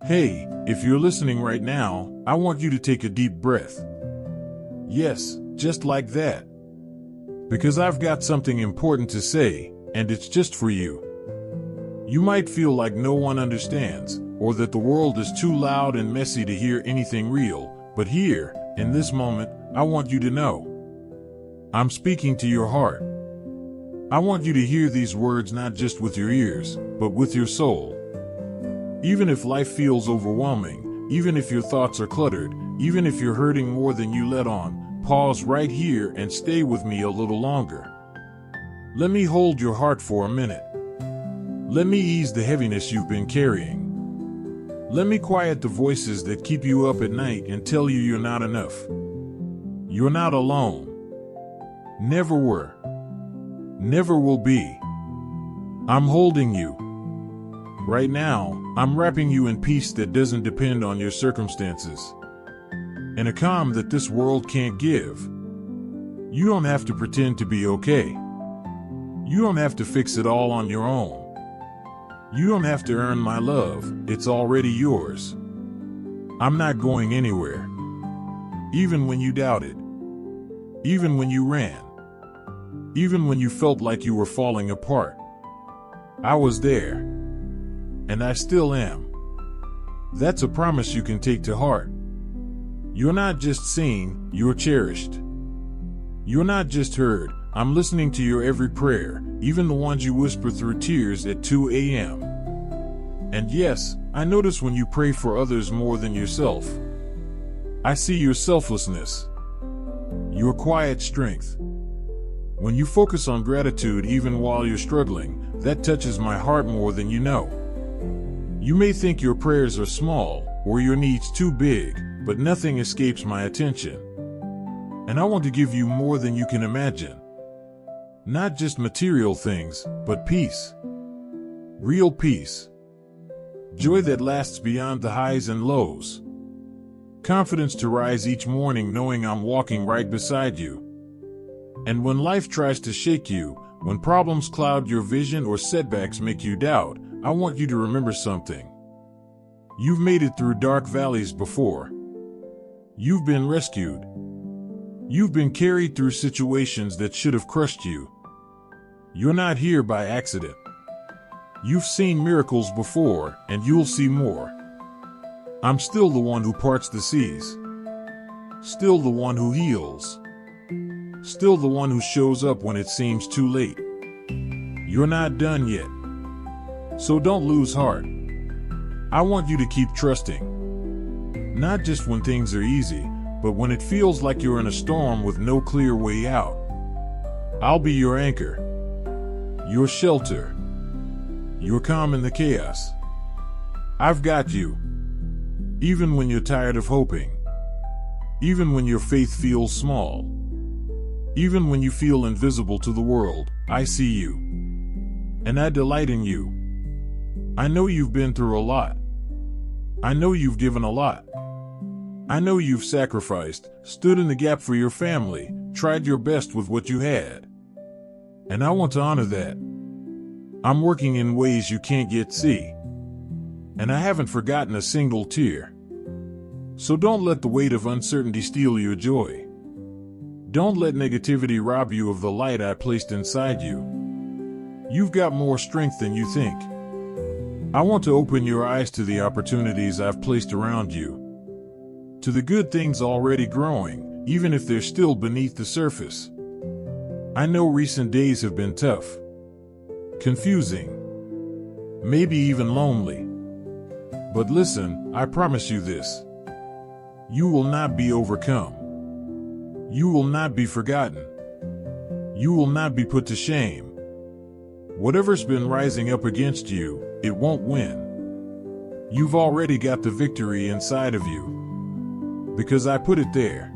Hey, if you're listening right now, I want you to take a deep breath. Yes, just like that. Because I've got something important to say, and it's just for you. You might feel like no one understands, or that the world is too loud and messy to hear anything real, but here, in this moment, I want you to know. I'm speaking to your heart. I want you to hear these words not just with your ears, but with your soul. Even if life feels overwhelming, even if your thoughts are cluttered, even if you're hurting more than you let on, pause right here and stay with me a little longer. Let me hold your heart for a minute. Let me ease the heaviness you've been carrying. Let me quiet the voices that keep you up at night and tell you you're not enough. You're not alone. Never were. Never will be. I'm holding you. Right now, I'm wrapping you in peace that doesn't depend on your circumstances. In a calm that this world can't give. You don't have to pretend to be okay. You don't have to fix it all on your own. You don't have to earn my love, it's already yours. I'm not going anywhere. Even when you doubted. Even when you ran. Even when you felt like you were falling apart. I was there. And I still am. That's a promise you can take to heart. You're not just seen, you're cherished. You're not just heard, I'm listening to your every prayer, even the ones you whisper through tears at 2 a.m. And yes, I notice when you pray for others more than yourself. I see your selflessness. Your quiet strength. When you focus on gratitude even while you're struggling, that touches my heart more than you know. You may think your prayers are small, or your needs too big, but nothing escapes my attention. And I want to give you more than you can imagine. Not just material things, but peace. Real peace. Joy that lasts beyond the highs and lows. Confidence to rise each morning knowing I'm walking right beside you. And when life tries to shake you, when problems cloud your vision or setbacks make you doubt, I want you to remember something. You've made it through dark valleys before. You've been rescued. You've been carried through situations that should have crushed you. You're not here by accident. You've seen miracles before, and you'll see more. I'm still the one who parts the seas. Still the one who heals. Still the one who shows up when it seems too late. You're not done yet. So don't lose heart. I want you to keep trusting. Not just when things are easy, but when it feels like you're in a storm with no clear way out. I'll be your anchor. Your shelter. Your calm in the chaos. I've got you. Even when you're tired of hoping. Even when your faith feels small. Even when you feel invisible to the world, I see you. And I delight in you. I know you've been through a lot. I know you've given a lot. I know you've sacrificed, stood in the gap for your family, tried your best with what you had. And I want to honor that. I'm working in ways you can't yet see. And I haven't forgotten a single tear. So don't let the weight of uncertainty steal your joy. Don't let negativity rob you of the light I placed inside you. You've got more strength than you think. I want to open your eyes to the opportunities I've placed around you. To the good things already growing, even if they're still beneath the surface. I know recent days have been tough. Confusing. Maybe even lonely. But listen, I promise you this. You will not be overcome. You will not be forgotten. You will not be put to shame. Whatever's been rising up against you, it won't win. You've already got the victory inside of you. Because I put it there.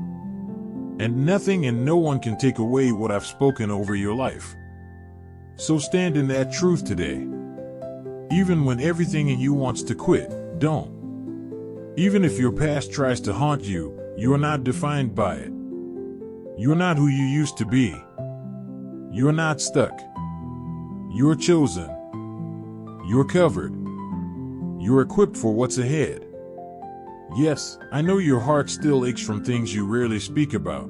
And nothing and no one can take away what I've spoken over your life. So stand in that truth today. Even when everything in you wants to quit, don't. Even if your past tries to haunt you, you're not defined by it. You're not who you used to be. You're not stuck. You're chosen. You're covered. You're equipped for what's ahead. Yes, I know your heart still aches from things you rarely speak about.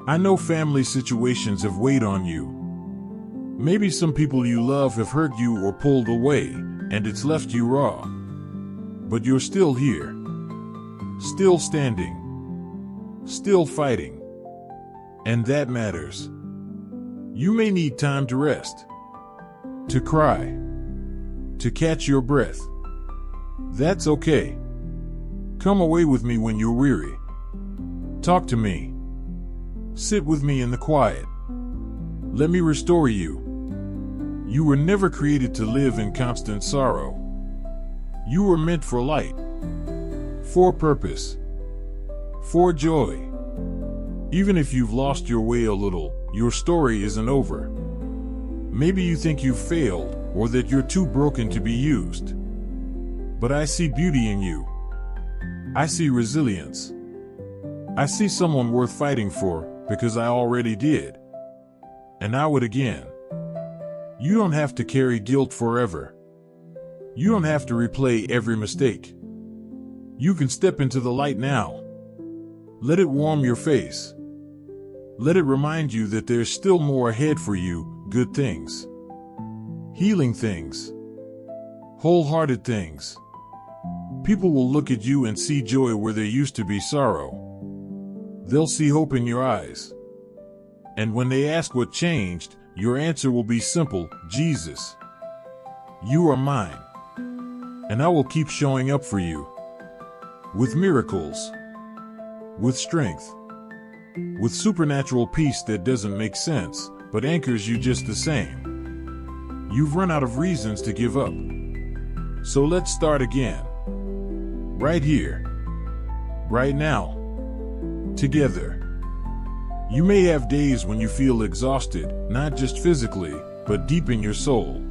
I know family situations have weighed on you. Maybe some people you love have hurt you or pulled away, and it's left you raw. But you're still here. Still standing. Still fighting. And that matters. You may need time to rest. To cry. To catch your breath. That's okay. Come away with me when you're weary. Talk to me. Sit with me in the quiet. Let me restore you. You were never created to live in constant sorrow. You were meant for light. For purpose. For joy. Even if you've lost your way a little, your story isn't over. Maybe you think you've failed, or that you're too broken to be used. But I see beauty in you. I see resilience. I see someone worth fighting for, because I already did. And I would again. You don't have to carry guilt forever. You don't have to replay every mistake. You can step into the light now. Let it warm your face. Let it remind you that there's still more ahead for you, good things. Healing things. Wholehearted things. People will look at you and see joy where there used to be sorrow. They'll see hope in your eyes. And when they ask what changed, your answer will be simple: Jesus. You are mine. And I will keep showing up for you. With miracles. With strength. With supernatural peace that doesn't make sense, but anchors you just the same. You've run out of reasons to give up. So let's start again. Right here. Right now. Together. You may have days when you feel exhausted, not just physically, but deep in your soul.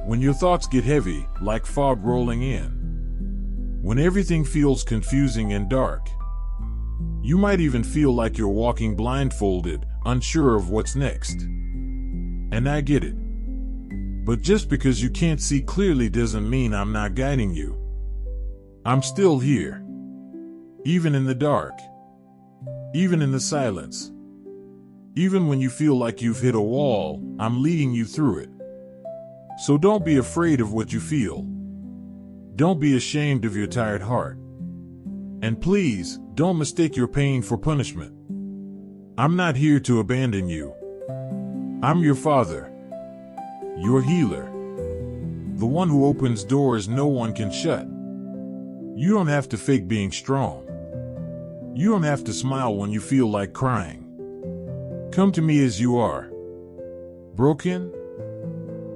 When your thoughts get heavy, like fog rolling in. When everything feels confusing and dark. You might even feel like you're walking blindfolded, unsure of what's next. And I get it. But just because you can't see clearly doesn't mean I'm not guiding you. I'm still here. Even in the dark. Even in the silence. Even when you feel like you've hit a wall, I'm leading you through it. So don't be afraid of what you feel. Don't be ashamed of your tired heart. And please, don't mistake your pain for punishment. I'm not here to abandon you. I'm your father. Your healer. The one who opens doors no one can shut. You don't have to fake being strong. You don't have to smile when you feel like crying. Come to me as you are. Broken?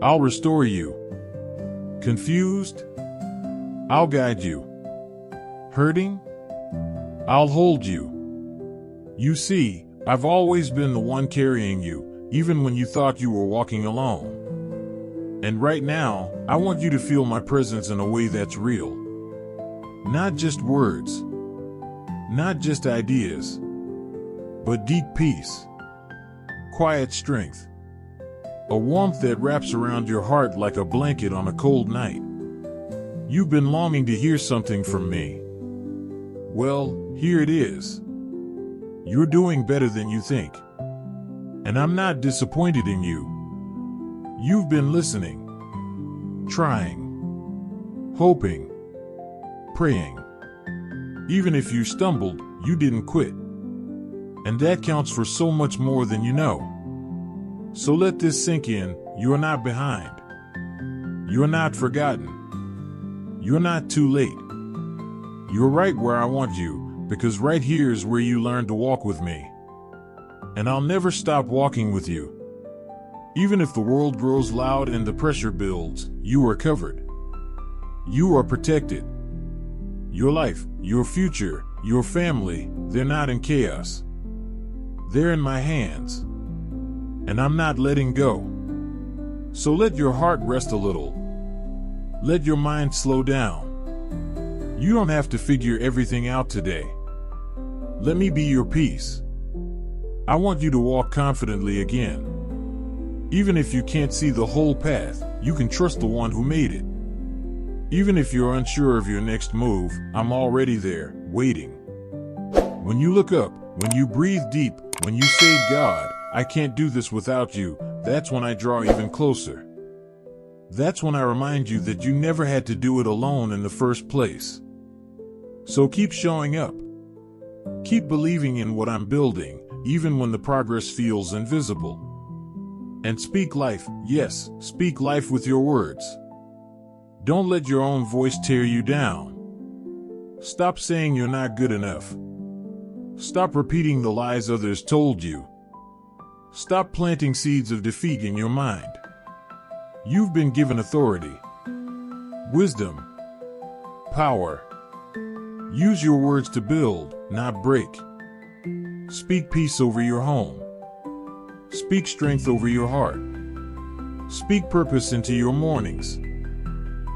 I'll restore you. Confused? I'll guide you. Hurting? I'll hold you. You see, I've always been the one carrying you, even when you thought you were walking alone. And right now, I want you to feel my presence in a way that's real. Not just words. Not just ideas. But deep peace. Quiet strength. A warmth that wraps around your heart like a blanket on a cold night. You've been longing to hear something from me. Well, here it is. You're doing better than you think. And I'm not disappointed in you. You've been listening. Trying. Hoping. Praying. Even if you stumbled, you didn't quit. And that counts for so much more than you know. So let this sink in. You're not behind. You're not forgotten. You're not too late. You're right where I want you, because right here is where you learn to walk with me. And I'll never stop walking with you. Even if the world grows loud and the pressure builds, you are covered. You are protected. Your life, your future, your family, they're not in chaos. They're in my hands. And I'm not letting go. So let your heart rest a little. Let your mind slow down. You don't have to figure everything out today. Let me be your peace. I want you to walk confidently again. Even if you can't see the whole path, you can trust the one who made it. Even if you're unsure of your next move, I'm already there, waiting. When you look up, when you breathe deep, when you say, God, I can't do this without you, that's when I draw even closer. That's when I remind you that you never had to do it alone in the first place. So keep showing up. Keep believing in what I'm building, even when the progress feels invisible. And speak life, yes, speak life with your words. Don't let your own voice tear you down. Stop saying you're not good enough. Stop repeating the lies others told you. Stop planting seeds of defeat in your mind. You've been given authority, wisdom, power. Use your words to build, not break. Speak peace over your home. Speak strength over your heart. Speak purpose into your mornings.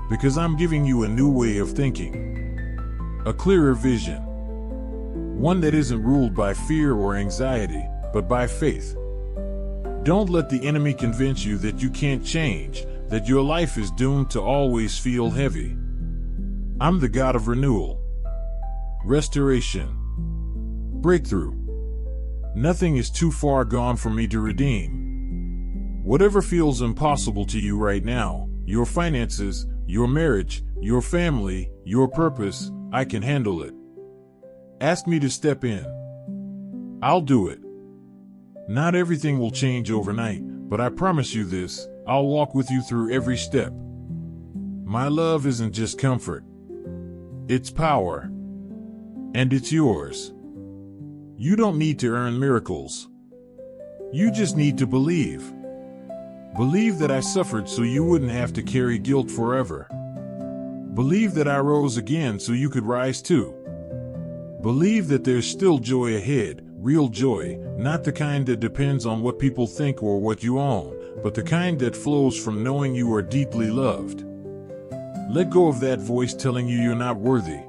Because I'm giving you a new way of thinking, a clearer vision, one that isn't ruled by fear or anxiety, but by faith. Don't let the enemy convince you that you can't change, that your life is doomed to always feel heavy. I'm the God of renewal, restoration, breakthrough. Nothing is too far gone for me to redeem. Whatever feels impossible to you right now, your finances, your marriage, your family, your purpose, I can handle it. Ask me to step in. I'll do it. Not everything will change overnight, but I promise you this, I'll walk with you through every step. My love isn't just comfort. It's power. And it's yours. You don't need to earn miracles. You just need to believe. Believe that I suffered so you wouldn't have to carry guilt forever. Believe that I rose again so you could rise too. Believe that there's still joy ahead, real joy, not the kind that depends on what people think or what you own, but the kind that flows from knowing you are deeply loved. Let go of that voice telling you you're not worthy.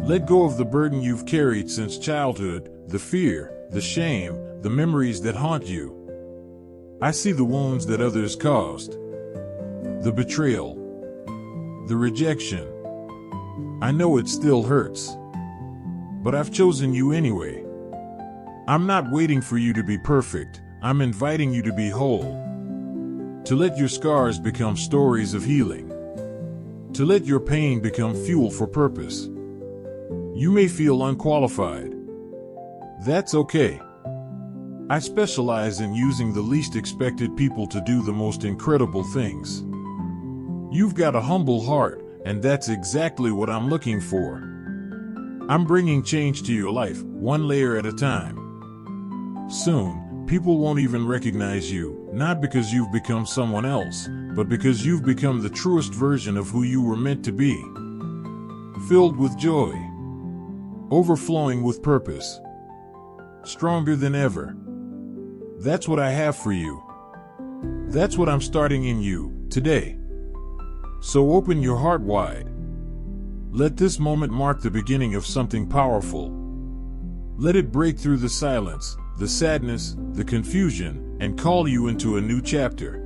Let go of the burden you've carried since childhood, the fear, the shame, the memories that haunt you. I see the wounds that others caused, the betrayal, the rejection. I know it still hurts, but I've chosen you anyway. I'm not waiting for you to be perfect. I'm inviting you to be whole, to let your scars become stories of healing, to let your pain become fuel for purpose. You may feel unqualified. That's okay. I specialize in using the least expected people to do the most incredible things. You've got a humble heart, and that's exactly what I'm looking for. I'm bringing change to your life, one layer at a time. Soon, people won't even recognize you, not because you've become someone else, but because you've become the truest version of who you were meant to be. Filled with joy, overflowing with purpose, stronger than ever. That's what I have for you. That's what I'm starting in you today. So open your heart wide. Let this moment mark the beginning of something powerful. Let it break through the silence, the sadness, the confusion, and call you into a new chapter.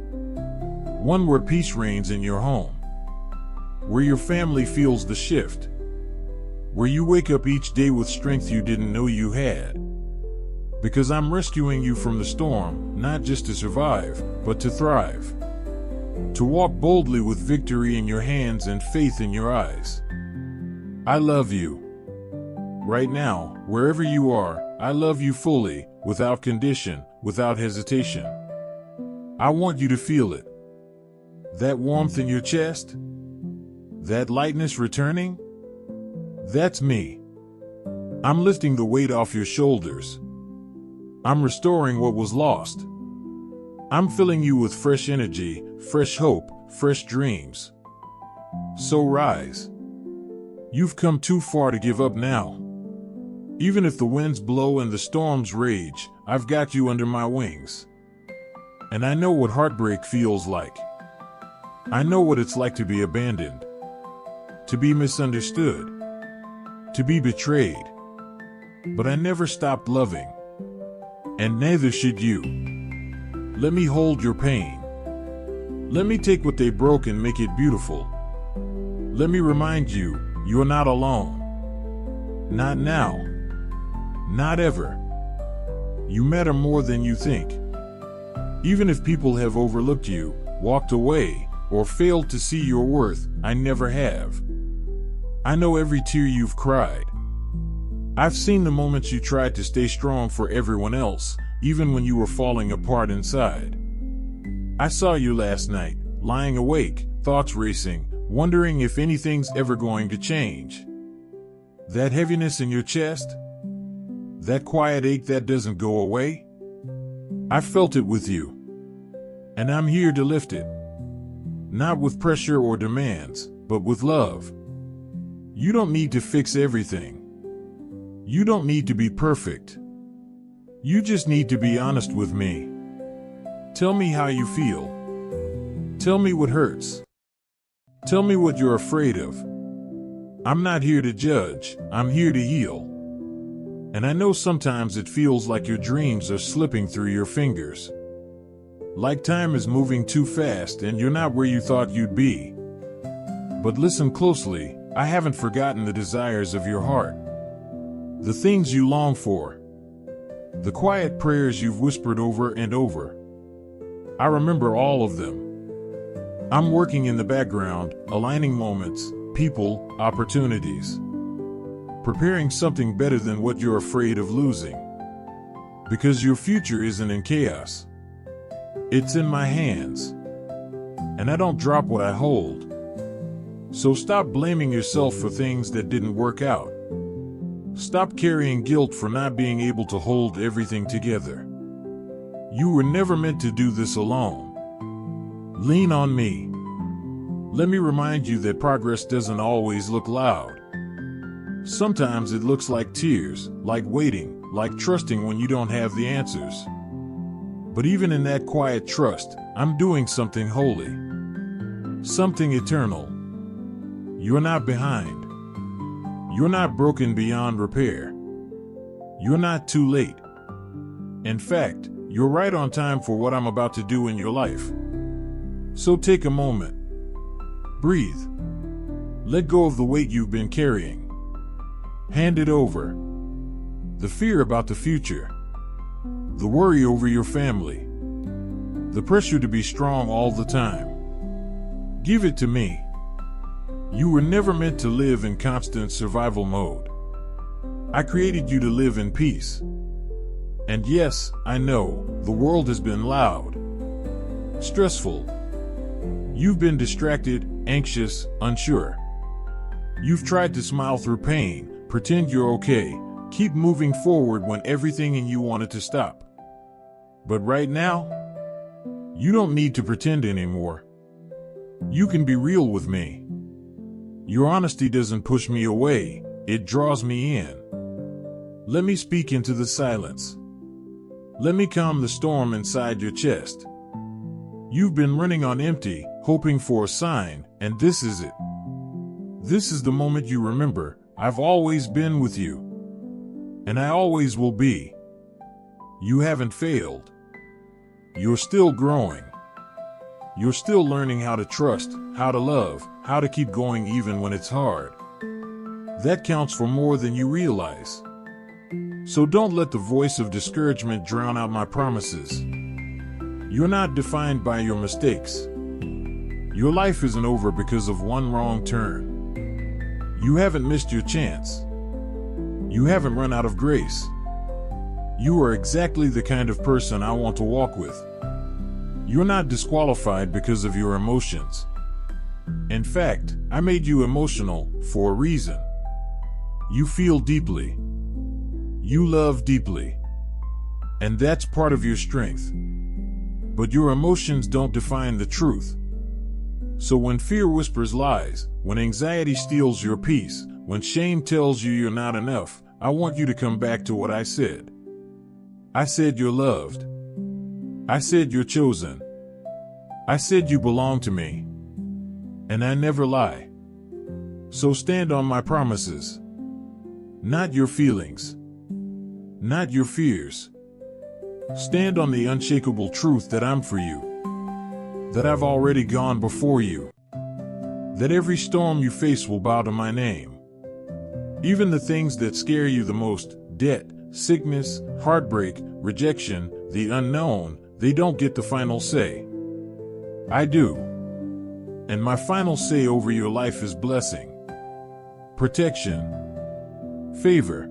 One where peace reigns in your home. Where your family feels the shift. Where you wake up each day with strength you didn't know you had. Because I'm rescuing you from the storm, not just to survive, but to thrive. To walk boldly with victory in your hands and faith in your eyes. I love you. Right now, wherever you are, I love you fully, without condition, without hesitation. I want you to feel it. That warmth in your chest? That lightness returning? That's me. I'm lifting the weight off your shoulders. I'm restoring what was lost. I'm filling you with fresh energy, fresh hope, fresh dreams. So rise. You've come too far to give up now. Even if the winds blow and the storms rage, I've got you under my wings. And I know what heartbreak feels like. I know what it's like to be abandoned, to be misunderstood, to be betrayed. But I never stopped loving. And neither should you. Let me hold your pain. Let me take what they broke and make it beautiful. Let me remind you, you're not alone. Not now. Not ever. You matter more than you think. Even if people have overlooked you, walked away, or failed to see your worth, I never have. I know every tear you've cried. I've seen the moments you tried to stay strong for everyone else, even when you were falling apart inside. I saw you last night, lying awake, thoughts racing, wondering if anything's ever going to change. That heaviness in your chest? That quiet ache that doesn't go away? I felt it with you. And I'm here to lift it. Not with pressure or demands, but with love. You don't need to fix everything. You don't need to be perfect. You just need to be honest with me. Tell me how you feel. Tell me what hurts. Tell me what you're afraid of. I'm not here to judge, I'm here to heal. And I know sometimes it feels like your dreams are slipping through your fingers. Like time is moving too fast and you're not where you thought you'd be. But listen closely, I haven't forgotten the desires of your heart. The things you long for. The quiet prayers you've whispered over and over. I remember all of them. I'm working in the background, aligning moments, people, opportunities. Preparing something better than what you're afraid of losing. Because your future isn't in chaos. It's in my hands. And I don't drop what I hold. So stop blaming yourself for things that didn't work out. Stop carrying guilt for not being able to hold everything together. You were never meant to do this alone. Lean on me. Let me remind you that progress doesn't always look loud. Sometimes it looks like tears, like waiting, like trusting when you don't have the answers. But even in that quiet trust, I'm doing something holy. Something eternal. You're not behind. You're not broken beyond repair. You're not too late. In fact, you're right on time for what I'm about to do in your life. So take a moment. Breathe. Let go of the weight you've been carrying. Hand it over. The fear about the future. The worry over your family. The pressure to be strong all the time. Give it to me. You were never meant to live in constant survival mode. I created you to live in peace. And yes, I know, the world has been loud. Stressful. You've been distracted, anxious, unsure. You've tried to smile through pain, pretend you're okay, keep moving forward when everything in you wanted to stop. But right now, you don't need to pretend anymore. You can be real with me. Your honesty doesn't push me away, it draws me in. Let me speak into the silence. Let me calm the storm inside your chest. You've been running on empty, hoping for a sign, and this is it. This is the moment you remember, I've always been with you. And I always will be. You haven't failed. You're still growing. You're still learning how to trust, how to love, how to keep going even when it's hard. That counts for more than you realize. So don't let the voice of discouragement drown out my promises. You're not defined by your mistakes. Your life isn't over because of one wrong turn. You haven't missed your chance. You haven't run out of grace. You are exactly the kind of person I want to walk with. You're not disqualified because of your emotions. In fact, I made you emotional for a reason. You feel deeply. You love deeply. And that's part of your strength. But your emotions don't define the truth. So when fear whispers lies, when anxiety steals your peace, when shame tells you you're not enough, I want you to come back to what I said. I said you're loved. I said you're chosen. I said you belong to me. And I never lie. So stand on my promises. Not your feelings. Not your fears. Stand on the unshakable truth that I'm for you. That I've already gone before you. that every storm you face will bow to my name. Even the things that scare you the most, debt, sickness, heartbreak, rejection, the unknown, they don't get the final say. I do. And my final say over your life is blessing, protection, favor,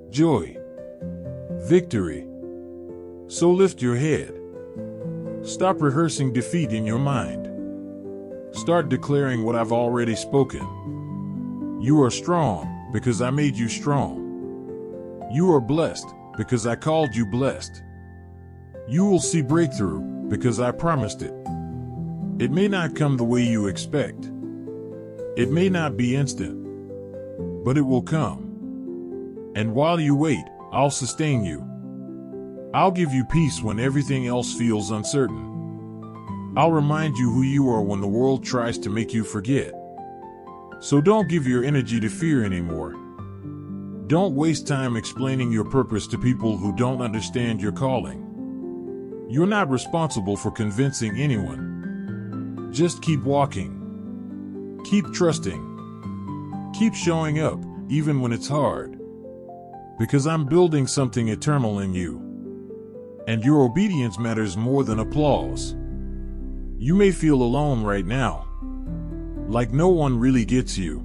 joy, victory. So lift your head. Stop rehearsing defeat in your mind. Start declaring what I've already spoken. You are strong because I made you strong. You are blessed because I called you blessed. You will see breakthrough because I promised it. It may not come the way you expect. It may not be instant, but it will come. And while you wait, I'll sustain you. I'll give you peace when everything else feels uncertain. I'll remind you who you are when the world tries to make you forget. So don't give your energy to fear anymore. Don't waste time explaining your purpose to people who don't understand your calling. You're not responsible for convincing anyone. Just keep walking. Keep trusting. Keep showing up, even when it's hard. Because I'm building something eternal in you. And your obedience matters more than applause. You may feel alone right now. Like no one really gets you.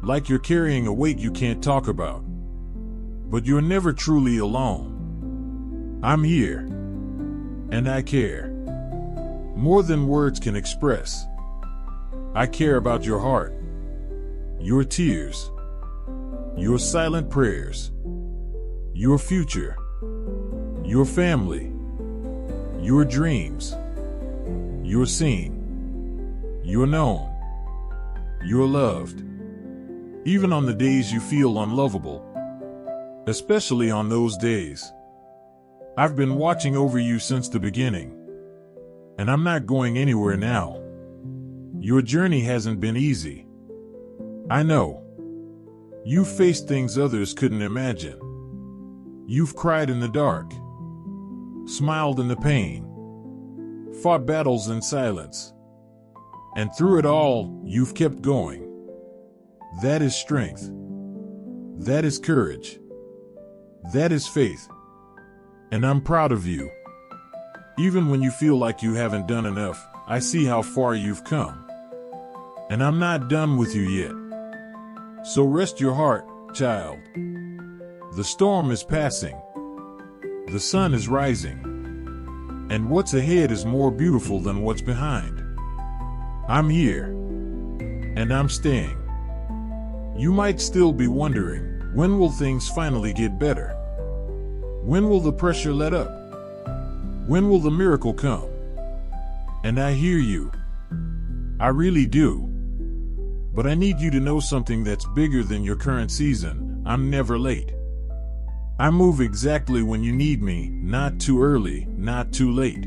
Like you're carrying a weight you can't talk about. But you're never truly alone. I'm here. And I care. More than words can express. I care about your heart. Your tears. Your silent prayers. Your future. Your family. Your dreams. You're seen. You're known. You're loved. Even on the days you feel unlovable. Especially on those days. I've been watching over you since the beginning. And I'm not going anywhere now. Your journey hasn't been easy. I know. You've faced things others couldn't imagine. You've cried in the dark. Smiled in the pain. Fought battles in silence. And through it all, you've kept going. That is strength. That is courage. That is faith. And I'm proud of you. Even when you feel like you haven't done enough, I see how far you've come. And I'm not done with you yet. So rest your heart, child. The storm is passing. The sun is rising. And what's ahead is more beautiful than what's behind. I'm here. And I'm staying. You might still be wondering, when will things finally get better? When will the pressure let up? When will the miracle come? And I hear you. I really do. But I need you to know something that's bigger than your current season. I'm never late. I move exactly when you need me, not too early, not too late.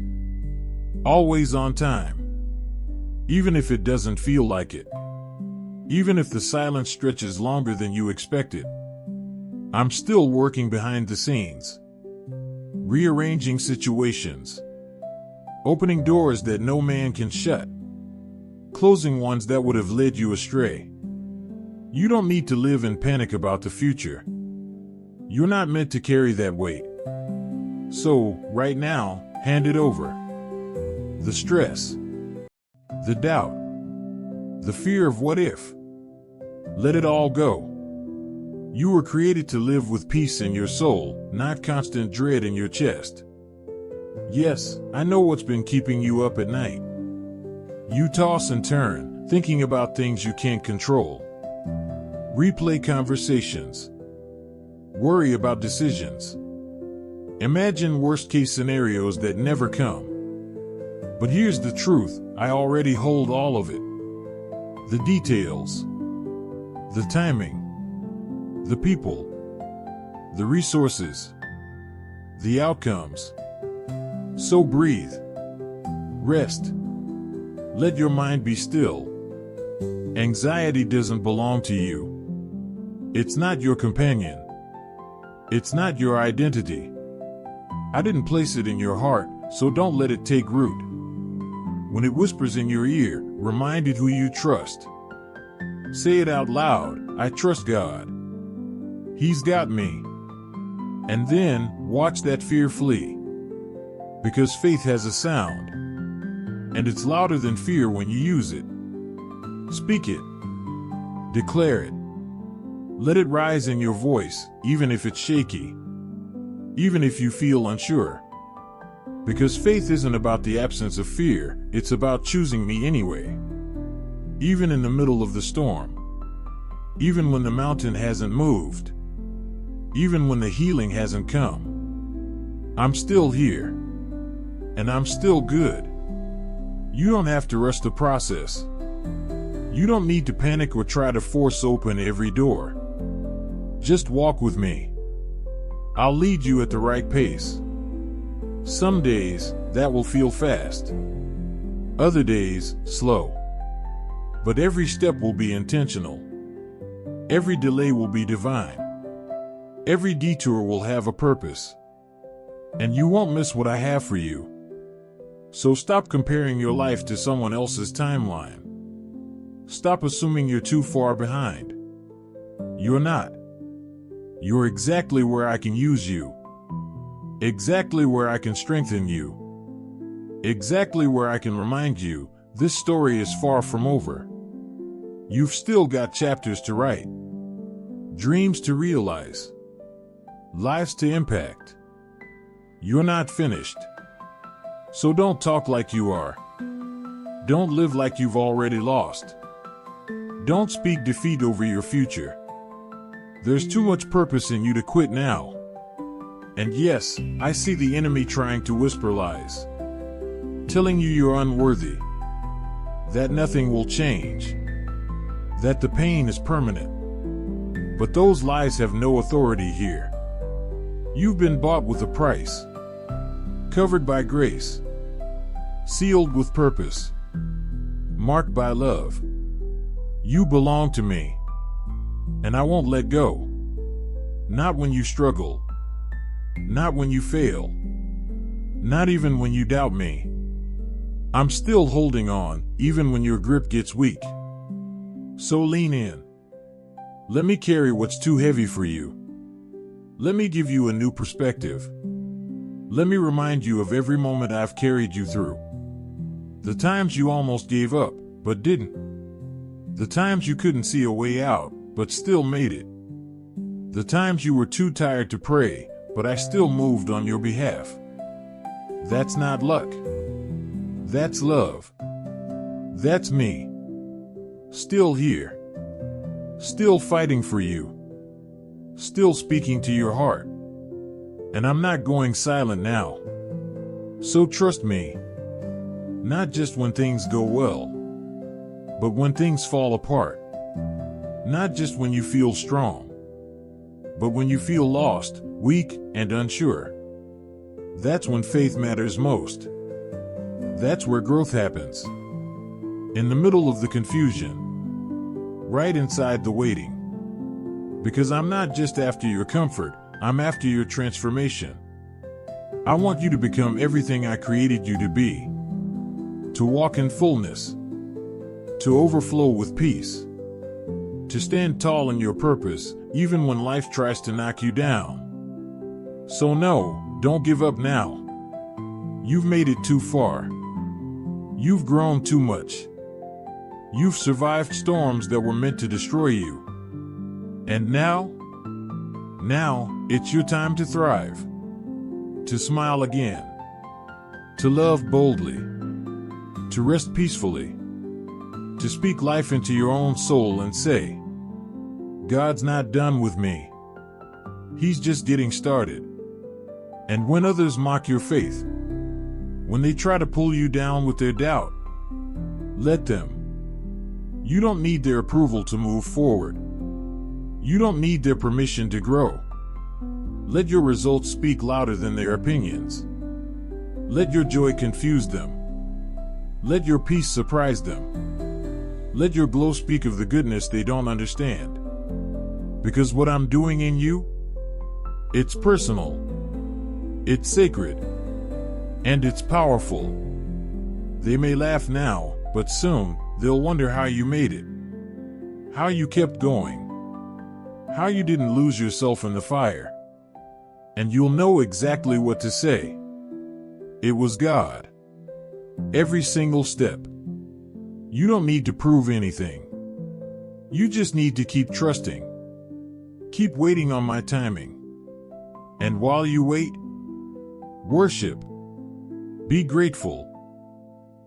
Always on time. Even if it doesn't feel like it. Even if the silence stretches longer than you expected. I'm still working behind the scenes. Rearranging situations. Opening doors that no man can shut. Closing ones that would have led you astray. You don't need to live in panic about the future. You're not meant to carry that weight. So, right now, hand it over. The stress. The doubt. The fear of what if. Let it all go. You were created to live with peace in your soul, not constant dread in your chest. Yes, I know what's been keeping you up at night. You toss and turn, thinking about things you can't control. Replay conversations. Worry about decisions. Imagine worst-case scenarios that never come. But here's the truth, I already hold all of it. The details. The timing. The people. The resources. The outcomes. So breathe. Rest. Let your mind be still. Anxiety doesn't belong to you. It's not your companion. It's not your identity. I didn't place it in your heart, so don't let it take root. When it whispers in your ear, reminded who you trust. Say it out loud, I trust God. He's got me. And then, watch that fear flee. Because faith has a sound. And it's louder than fear when you use it. Speak it. Declare it. Let it rise in your voice, even if it's shaky. Even if you feel unsure. Because faith isn't about the absence of fear, it's about choosing me anyway. Even in the middle of the storm. Even when the mountain hasn't moved. Even when the healing hasn't come. I'm still here. And I'm still good. You don't have to rush the process. You don't need to panic or try to force open every door. Just walk with me. I'll lead you at the right pace. Some days, that will feel fast. Other days, slow. But every step will be intentional. Every delay will be divine. Every detour will have a purpose. And you won't miss what I have for you. So stop comparing your life to someone else's timeline. Stop assuming you're too far behind. You're not. You're exactly where I can use you. Exactly where I can strengthen you. Exactly where I can remind you, this story is far from over. You've still got chapters to write. Dreams to realize. Lives to impact. You're not finished. So don't talk like you are. Don't live like you've already lost. Don't speak defeat over your future. There's too much purpose in you to quit now. And yes, I see the enemy trying to whisper lies. Telling you you're unworthy. That nothing will change. That the pain is permanent. But those lies have no authority here. You've been bought with a price. Covered by grace. Sealed with purpose. Marked by love. You belong to me. And I won't let go. Not when you struggle. Not when you fail. Not even when you doubt me. I'm still holding on, even when your grip gets weak. So lean in. Let me carry what's too heavy for you. Let me give you a new perspective. Let me remind you of every moment I've carried you through. The times you almost gave up, but didn't. The times you couldn't see a way out, but still made it. The times you were too tired to pray, but I still moved on your behalf. That's not luck. That's love. That's me. Still here. Still fighting for you. Still speaking to your heart. And I'm not going silent now. So trust me. Not just when things go well, but when things fall apart. Not just when you feel strong, but when you feel lost, weak, and unsure. That's when faith matters most. That's where growth happens. In the middle of the confusion. Right inside the waiting. Because I'm not just after your comfort, I'm after your transformation. I want you to become everything I created you to be. To walk in fullness. To overflow with peace. To stand tall in your purpose, even when life tries to knock you down. So no, don't give up now. You've made it too far. You've grown too much. You've survived storms that were meant to destroy you. And now, it's your time to thrive. To smile again. To love boldly. To rest peacefully. To speak life into your own soul and say, God's not done with me. He's just getting started. And when others mock your faith, when they try to pull you down with their doubt, let them. You don't need their approval to move forward. You don't need their permission to grow. Let your results speak louder than their opinions. Let your joy confuse them. Let your peace surprise them. Let your glow speak of the goodness they don't understand. Because what I'm doing in you, it's personal, it's sacred, and it's powerful. They may laugh now, but soon, they'll wonder how you made it, how you kept going, how you didn't lose yourself in the fire. And you'll know exactly what to say. It was God. Every single step. You don't need to prove anything. You just need to keep trusting. Keep waiting on my timing. And while you wait, worship. Be grateful.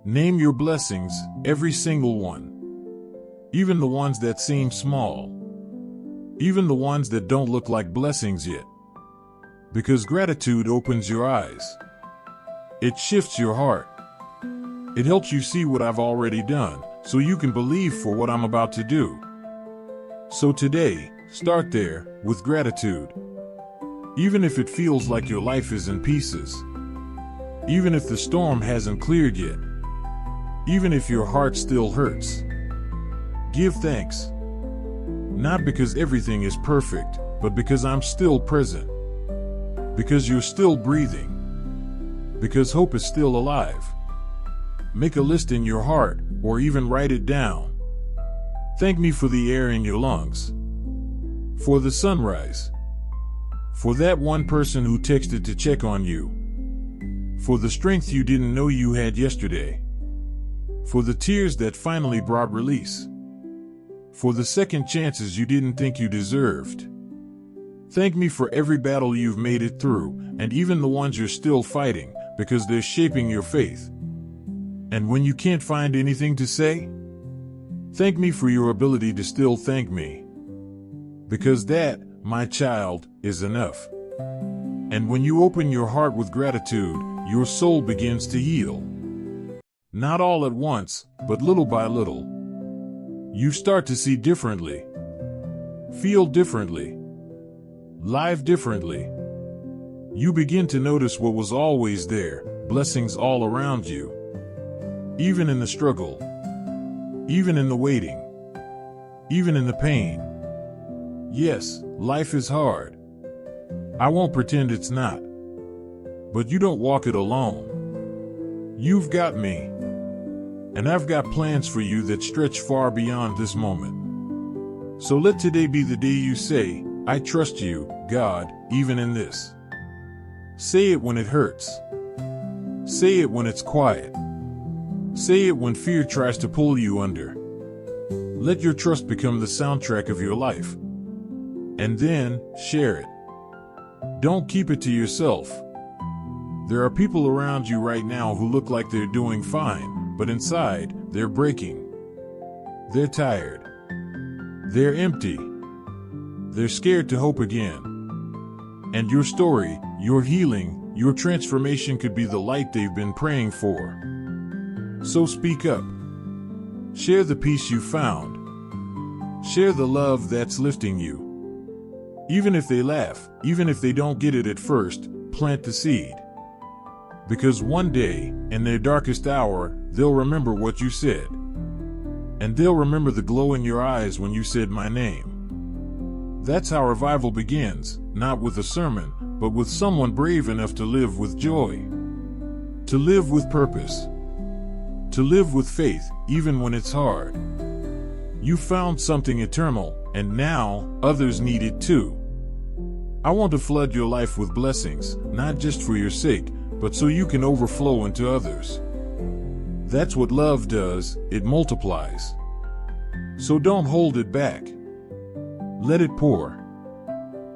Name your blessings, every single one. Even the ones that seem small. Even the ones that don't look like blessings yet. Because gratitude opens your eyes. It shifts your heart. It helps you see what I've already done, so you can believe for what I'm about to do. So today, start there, with gratitude. Even if it feels like your life is in pieces. Even if the storm hasn't cleared yet. Even if your heart still hurts. Give thanks. Not because everything is perfect, but because I'm still present. Because you're still breathing. Because hope is still alive. Make a list in your heart, or even write it down. Thank me for the air in your lungs. For the sunrise. For that one person who texted to check on you. For the strength you didn't know you had yesterday. For the tears that finally brought release. For the second chances you didn't think you deserved. Thank me for every battle you've made it through, and even the ones you're still fighting, because they're shaping your faith. And when you can't find anything to say, thank me for your ability to still thank me. Because that, my child, is enough. And when you open your heart with gratitude, your soul begins to heal. Not all at once, but little by little. You start to see differently, feel differently, live differently. You begin to notice what was always there, blessings all around you. Even in the struggle, even in the waiting, even in the pain. Yes, life is hard. I won't pretend it's not. But you don't walk it alone. You've got me. And I've got plans for you that stretch far beyond this moment. So let today be the day you say, I trust you, God, even in this. Say it when it hurts. Say it when it's quiet. Say it when fear tries to pull you under. Let your trust become the soundtrack of your life. And then, share it. Don't keep it to yourself. There are people around you right now who look like they're doing fine, but inside, they're breaking. They're tired. They're empty. They're scared to hope again. And your story, your healing, your transformation could be the light they've been praying for. So speak up. Share the peace you found. Share the love that's lifting you. Even if they laugh, even if they don't get it at first, plant the seed. Because one day, in their darkest hour, they'll remember what you said. And they'll remember the glow in your eyes when you said my name. That's how revival begins, not with a sermon, but with someone brave enough to live with joy. To live with purpose. To live with faith, even when it's hard. You found something eternal, and now, others need it too. I want to flood your life with blessings, not just for your sake, but so you can overflow into others. That's what love does, it multiplies. So don't hold it back. Let it pour.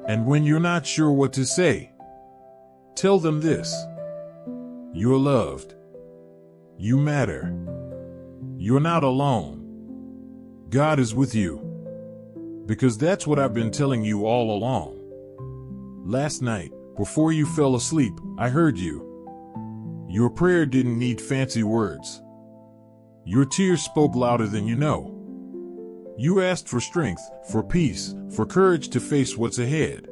And when you're not sure what to say, tell them this. You're loved. You matter. You're not alone. God is with you. Because that's what I've been telling you all along. Last night, before you fell asleep, I heard you. Your prayer didn't need fancy words. Your tears spoke louder than you know. You asked for strength, for peace, for courage to face what's ahead.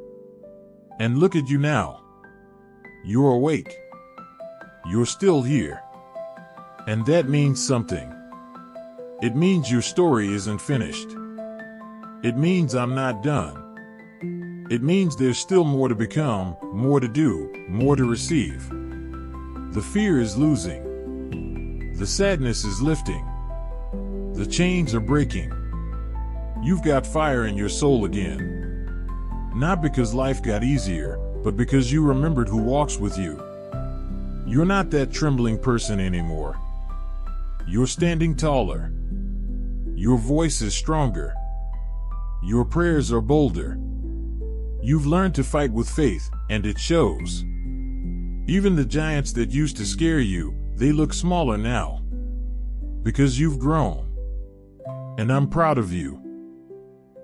And look at you now. You're awake. You're still here. And that means something. It means your story isn't finished. It means I'm not done. It means there's still more to become, more to do, more to receive. The fear is losing. The sadness is lifting. The chains are breaking. You've got fire in your soul again. Not because life got easier, but because you remembered who walks with you. You're not that trembling person anymore. You're standing taller. Your voice is stronger. Your prayers are bolder. You've learned to fight with faith, and it shows. Even the giants that used to scare you, they look smaller now. Because you've grown. And I'm proud of you.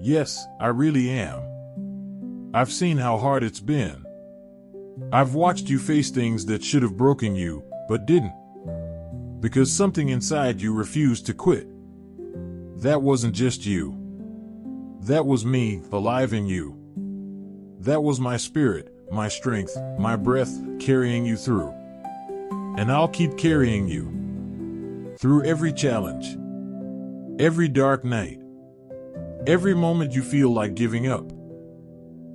Yes, I really am. I've seen how hard it's been. I've watched you face things that should have broken you, but didn't. Because something inside you refused to quit. That wasn't just you. That was me, alive in you. That was my spirit, my strength, my breath, carrying you through. And I'll keep carrying you. Through every challenge. Every dark night. Every moment you feel like giving up.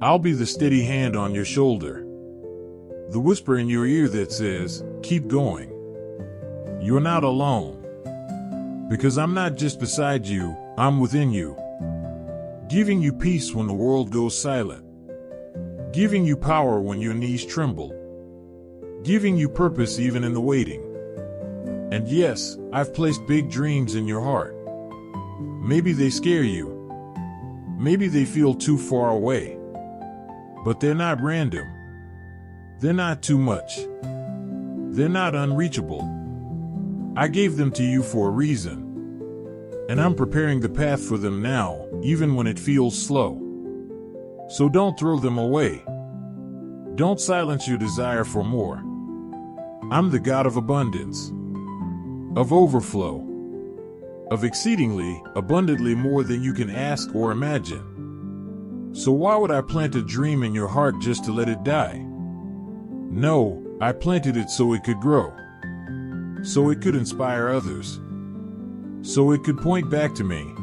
I'll be the steady hand on your shoulder. The whisper in your ear that says, keep going. You're not alone. Because I'm not just beside you, I'm within you. Giving you peace when the world goes silent. Giving you power when your knees tremble. Giving you purpose even in the waiting. And yes, I've placed big dreams in your heart. Maybe they scare you. Maybe they feel too far away. But they're not random. They're not too much. They're not unreachable. I gave them to you for a reason. And I'm preparing the path for them now, even when it feels slow. So don't throw them away. Don't silence your desire for more. I'm the God of abundance, of overflow, of exceedingly, abundantly more than you can ask or imagine. So why would I plant a dream in your heart just to let it die? No, I planted it so it could grow, so it could inspire others, so it could point back to me.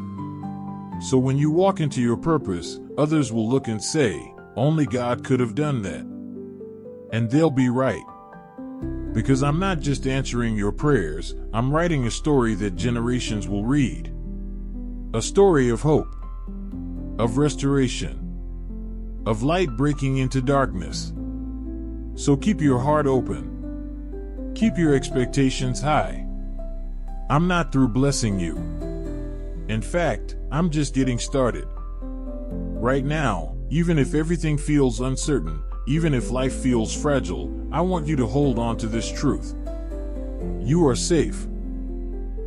So when you walk into your purpose, others will look and say, only God could have done that. And they'll be right. Because I'm not just answering your prayers, I'm writing a story that generations will read. A story of hope, of restoration, of light breaking into darkness. So keep your heart open. Keep your expectations high. I'm not through blessing you. In fact, I'm just getting started. Right now, even if everything feels uncertain, even if life feels fragile, I want you to hold on to this truth. You are safe.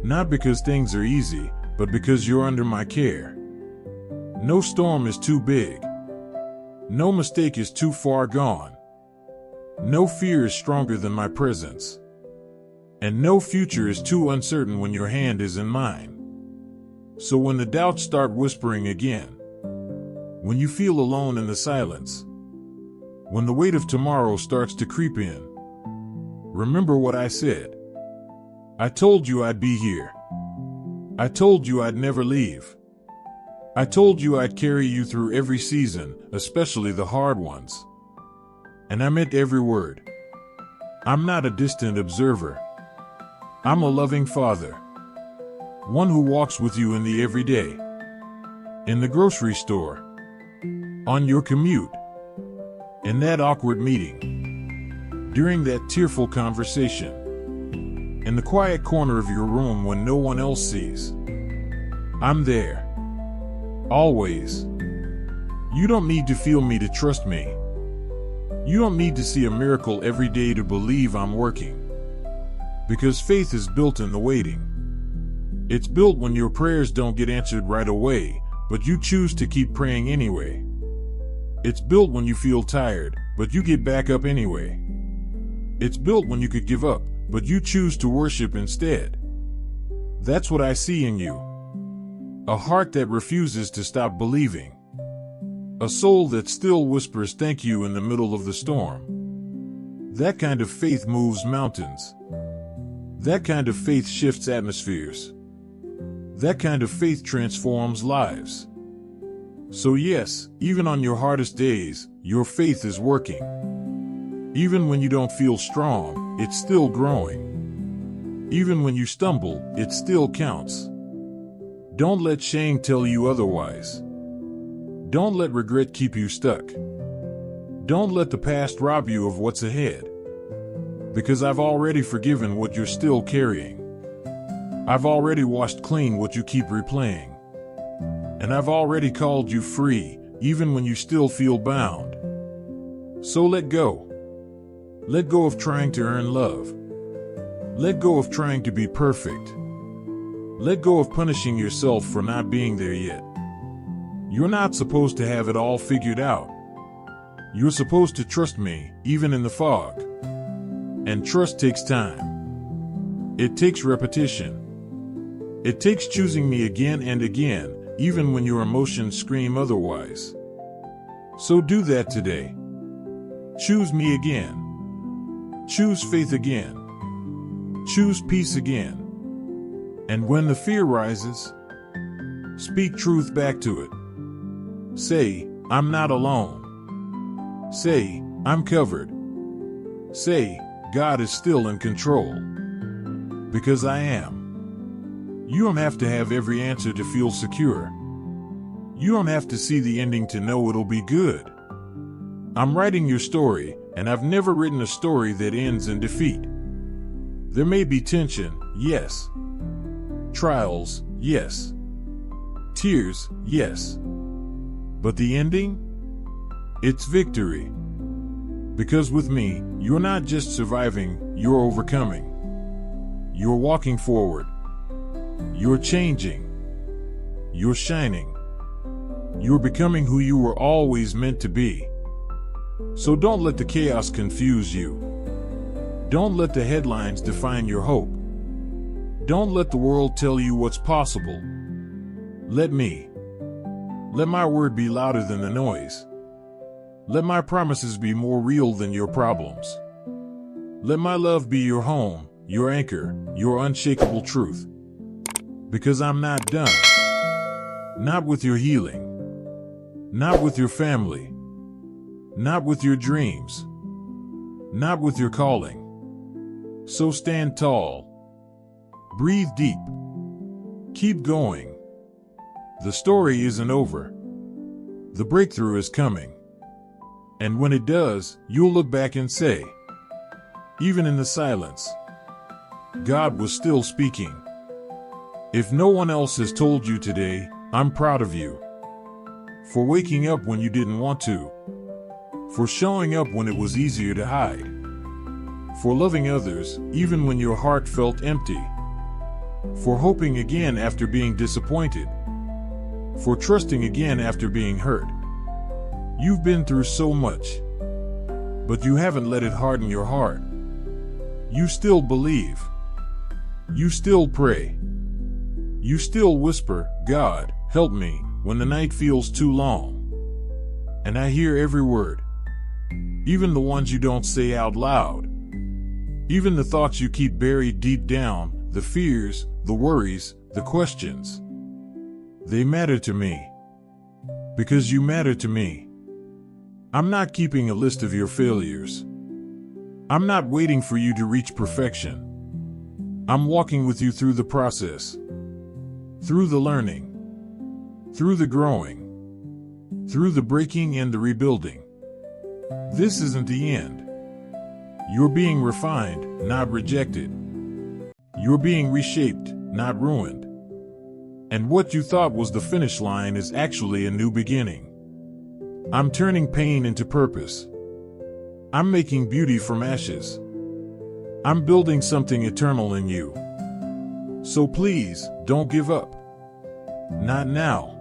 Not because things are easy, but because you're under my care. No storm is too big. No mistake is too far gone. No fear is stronger than my presence. And no future is too uncertain when your hand is in mine. So when the doubts start whispering again, when you feel alone in the silence, when the weight of tomorrow starts to creep in, remember what I said. I told you I'd be here. I told you I'd never leave. I told you I'd carry you through every season, especially the hard ones. And I meant every word. I'm not a distant observer. I'm a loving father. One who walks with you in the everyday. In the grocery store. On your commute. In that awkward meeting. During that tearful conversation. In the quiet corner of your room when no one else sees. I'm there. Always. You don't need to feel me to trust me. You don't need to see a miracle every day to believe I'm working. Because faith is built in the waiting. It's built when your prayers don't get answered right away, but you choose to keep praying anyway. It's built when you feel tired, but you get back up anyway. It's built when you could give up, but you choose to worship instead. That's what I see in you. A heart that refuses to stop believing. A soul that still whispers thank you in the middle of the storm. That kind of faith moves mountains. That kind of faith shifts atmospheres. That kind of faith transforms lives. So yes, even on your hardest days, your faith is working. Even when you don't feel strong, it's still growing. Even when you stumble, it still counts. Don't let shame tell you otherwise. Don't let regret keep you stuck. Don't let the past rob you of what's ahead. Because I've already forgiven what you're still carrying. I've already washed clean what you keep replaying. And I've already called you free, even when you still feel bound. So let go. Let go of trying to earn love. Let go of trying to be perfect. Let go of punishing yourself for not being there yet. You're not supposed to have it all figured out. You're supposed to trust me, even in the fog. And trust takes time. It takes repetition. It takes choosing me again and again, even when your emotions scream otherwise. So do that today. Choose me again. Choose faith again. Choose peace again. And when the fear rises, speak truth back to it. Say, I'm not alone. Say, I'm covered. Say, God is still in control. Because I am. You don't have to have every answer to feel secure. You don't have to see the ending to know it'll be good. I'm writing your story, and I've never written a story that ends in defeat. There may be tension, yes. Trials, yes. Tears, yes. But the ending? It's victory. Because with me, you're not just surviving, you're overcoming. You're walking forward. You're changing. You're shining. You're becoming who you were always meant to be. So don't let the chaos confuse you. Don't let the headlines define your hope. Don't let the world tell you what's possible. Let me. Let my word be louder than the noise. Let my promises be more real than your problems. Let my love be your home, your anchor, your unshakable truth. Because I'm not done. Not with your healing. Not with your family. Not with your dreams. Not with your calling. So stand tall. Breathe deep. Keep going. The story isn't over. The breakthrough is coming. And when it does, you'll look back and say, even in the silence, God was still speaking. If no one else has told you today, I'm proud of you. For waking up when you didn't want to. For showing up when it was easier to hide. For loving others, even when your heart felt empty. For hoping again after being disappointed. For trusting again after being hurt. You've been through so much, but you haven't let it harden your heart. You still believe. You still pray. You still whisper, God, help me, when the night feels too long. And I hear every word, even the ones you don't say out loud. Even the thoughts you keep buried deep down, the fears, the worries, the questions. They matter to me. Because you matter to me. I'm not keeping a list of your failures. I'm not waiting for you to reach perfection. I'm walking with you through the process. Through the learning. Through the growing. Through the breaking and the rebuilding. This isn't the end. You're being refined, not rejected. You're being reshaped, not ruined. And what you thought was the finish line is actually a new beginning. I'm turning pain into purpose. I'm making beauty from ashes. I'm building something eternal in you. So please, don't give up. Not now.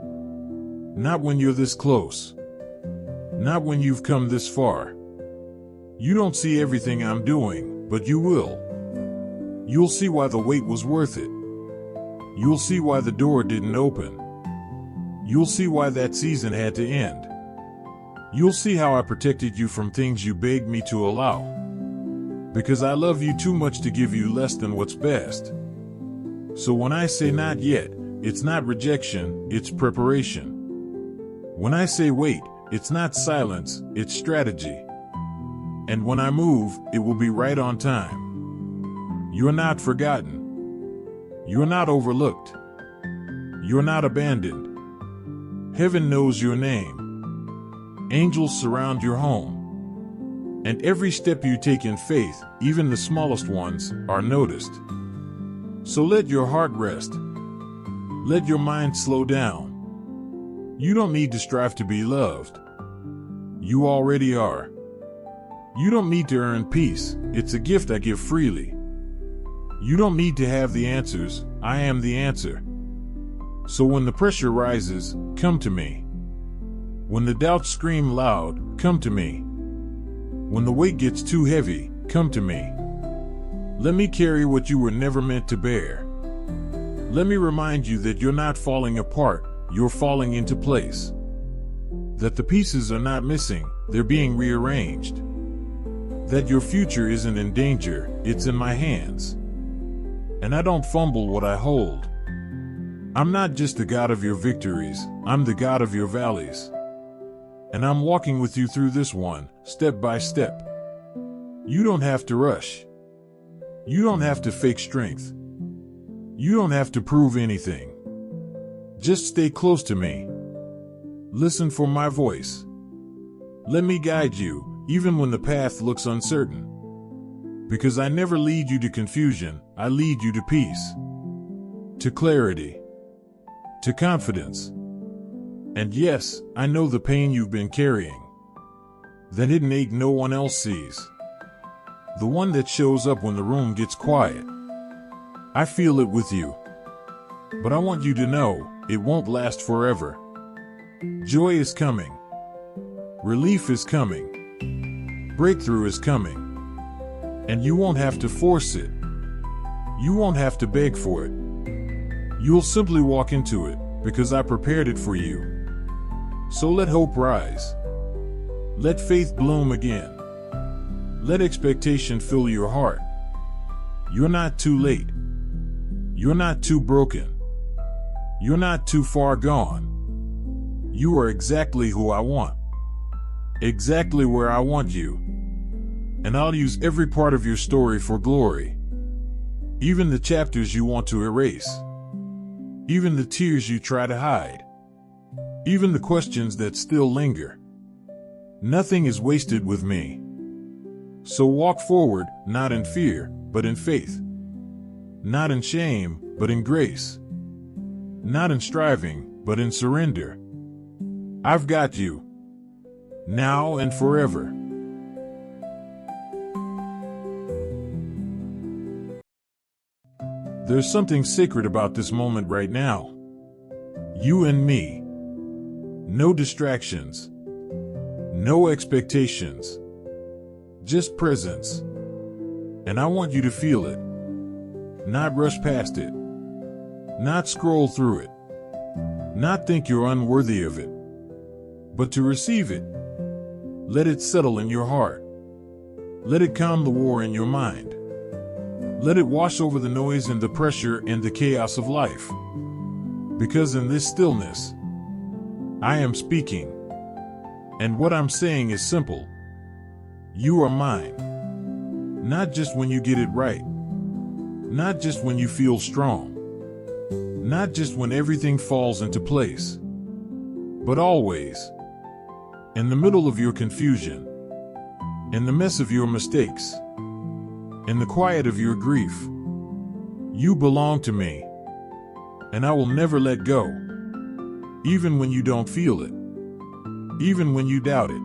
Not when you're this close. Not when you've come this far. You don't see everything I'm doing, but you will. You'll see why the wait was worth it. You'll see why the door didn't open. You'll see why that season had to end. You'll see how I protected you from things you begged me to allow. Because I love you too much to give you less than what's best. So when I say not yet, it's not rejection, it's preparation. When I say wait, it's not silence, it's strategy. And when I move, it will be right on time. You're not forgotten. You're not overlooked. You're not abandoned. Heaven knows your name. Angels surround your home. And every step you take in faith, even the smallest ones, are noticed. So let your heart rest. Let your mind slow down. You don't need to strive to be loved. You already are. You don't need to earn peace. It's a gift I give freely. You don't need to have the answers. I am the answer. So when the pressure rises, come to me. When the doubts scream loud, come to me. When the weight gets too heavy, come to me. Let me carry what you were never meant to bear. Let me remind you that you're not falling apart, you're falling into place. That the pieces are not missing, they're being rearranged. That your future isn't in danger, it's in my hands. And I don't fumble what I hold. I'm not just the God of your victories, I'm the God of your valleys. And I'm walking with you through this one, step by step. You don't have to rush. You don't have to fake strength. You don't have to prove anything. Just stay close to me. Listen for my voice. Let me guide you, even when the path looks uncertain. Because I never lead you to confusion, I lead you to peace, to clarity, to confidence. And yes, I know the pain you've been carrying. That hidden ache no one else sees. The one that shows up when the room gets quiet. I feel it with you. But I want you to know, it won't last forever. Joy is coming. Relief is coming. Breakthrough is coming. And you won't have to force it. You won't have to beg for it. You'll simply walk into it, because I prepared it for you. So let hope rise. Let faith bloom again. Let expectation fill your heart. You're not too late. You're not too broken. You're not too far gone. You are exactly who I want. Exactly where I want you. And I'll use every part of your story for glory. Even the chapters you want to erase. Even the tears you try to hide. Even the questions that still linger. Nothing is wasted with me. So walk forward, not in fear, but in faith. Not in shame, but in grace. Not in striving, but in surrender. I've got you. Now and forever. There's something sacred about this moment right now. You and me. No distractions. No expectations. Just presence. And I want you to feel it. Not rush past it. Not scroll through it. Not think you're unworthy of it. But to receive it. Let it settle in your heart. Let it calm the war in your mind. Let it wash over the noise and the pressure and the chaos of life. Because in this stillness, I am speaking. And what I'm saying is simple. You are mine. Not just when you get it right. Not just when you feel strong. Not just when everything falls into place. But always. In the middle of your confusion. In the mess of your mistakes. In the quiet of your grief. You belong to me. And I will never let go. Even when you don't feel it. Even when you doubt it.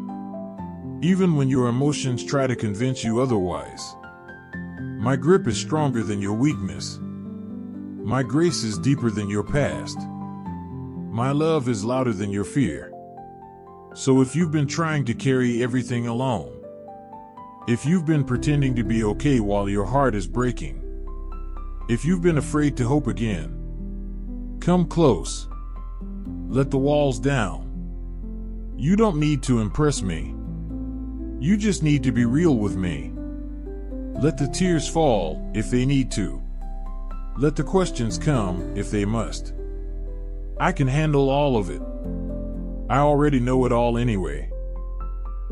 Even when your emotions try to convince you otherwise. My grip is stronger than your weakness. My grace is deeper than your past. My love is louder than your fear. So if you've been trying to carry everything alone, if you've been pretending to be okay while your heart is breaking, if you've been afraid to hope again, come close. Let the walls down. You don't need to impress me. You just need to be real with me. Let the tears fall if they need to. Let the questions come if they must. I can handle all of it. I already know it all anyway.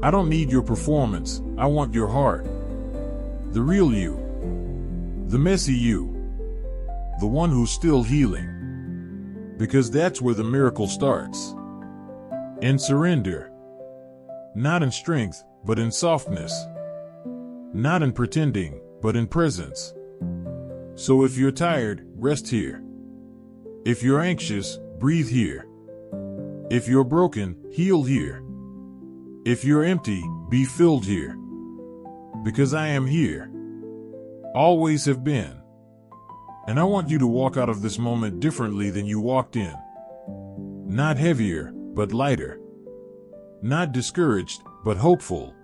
I don't need your performance, I want your heart. The real you. The messy you. The one who's still healing. Because that's where the miracle starts. In surrender. Not in strength, but in softness. Not in pretending, but in presence. So if you're tired, rest here. If you're anxious, breathe here. If you're broken, heal here. If you're empty, be filled here. Because I am here. Always have been. And I want you to walk out of this moment differently than you walked in. Not heavier, but lighter. Not discouraged, but hopeful.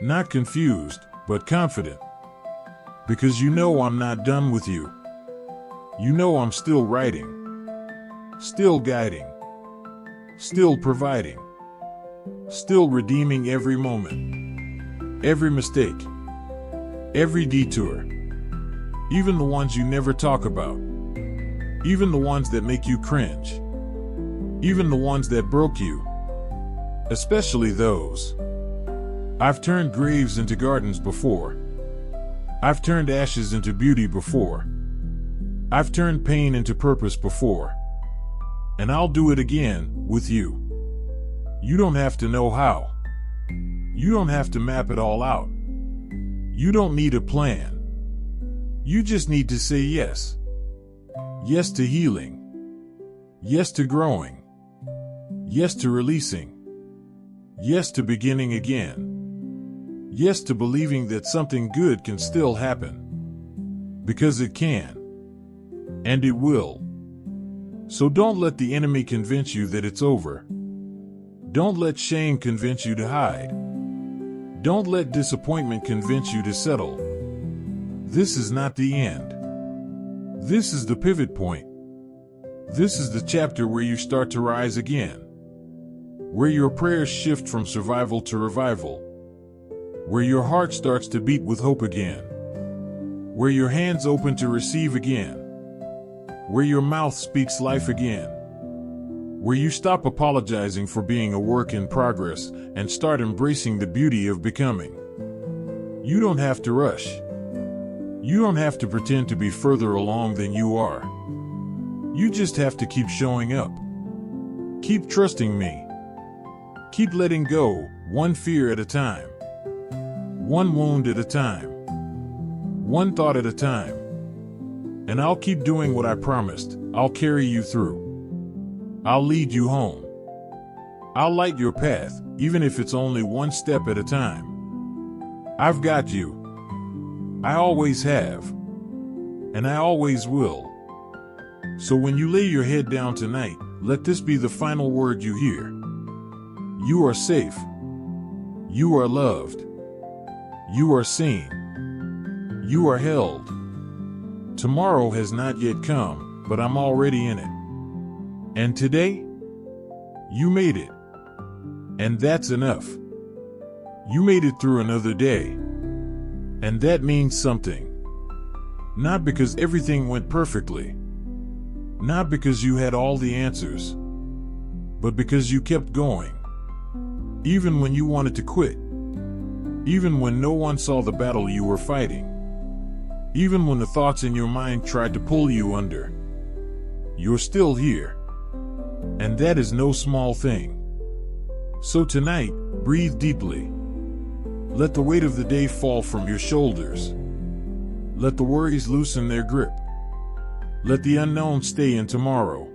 Not confused, but confident. Because you know I'm not done with you. You know I'm still writing. Still guiding. Still providing. Still redeeming every moment. Every mistake. Every detour. Even the ones you never talk about. Even the ones that make you cringe. Even the ones that broke you. Especially those. I've turned graves into gardens before. I've turned ashes into beauty before. I've turned pain into purpose before. And I'll do it again, with you. You don't have to know how. You don't have to map it all out. You don't need a plan. You just need to say yes. Yes to healing. Yes to growing. Yes to releasing. Yes to beginning again. Yes to believing that something good can still happen. Because it can. And it will. So don't let the enemy convince you that it's over. Don't let shame convince you to hide. Don't let disappointment convince you to settle. This is not the end. This is the pivot point. This is the chapter where you start to rise again. Where your prayers shift from survival to revival. Where your heart starts to beat with hope again. Where your hands open to receive again. Where your mouth speaks life again. Where you stop apologizing for being a work in progress and start embracing the beauty of becoming. You don't have to rush. You don't have to pretend to be further along than you are. You just have to keep showing up. Keep trusting me. Keep letting go, one fear at a time. One wound at a time. One thought at a time. And I'll keep doing what I promised. I'll carry you through. I'll lead you home. I'll light your path, even if it's only one step at a time. I've got you. I always have. And I always will. So when you lay your head down tonight, let this be the final word you hear. You are safe. You are loved. You are seen. You are held. Tomorrow has not yet come, but I'm already in it. And today, you made it. And that's enough. You made it through another day. And that means something. Not because everything went perfectly. Not because you had all the answers. But because you kept going. Even when you wanted to quit. Even when no one saw the battle you were fighting. Even when the thoughts in your mind tried to pull you under. You're still here. And that is no small thing. So tonight, breathe deeply. Let the weight of the day fall from your shoulders. Let the worries loosen their grip. Let the unknown stay in tomorrow.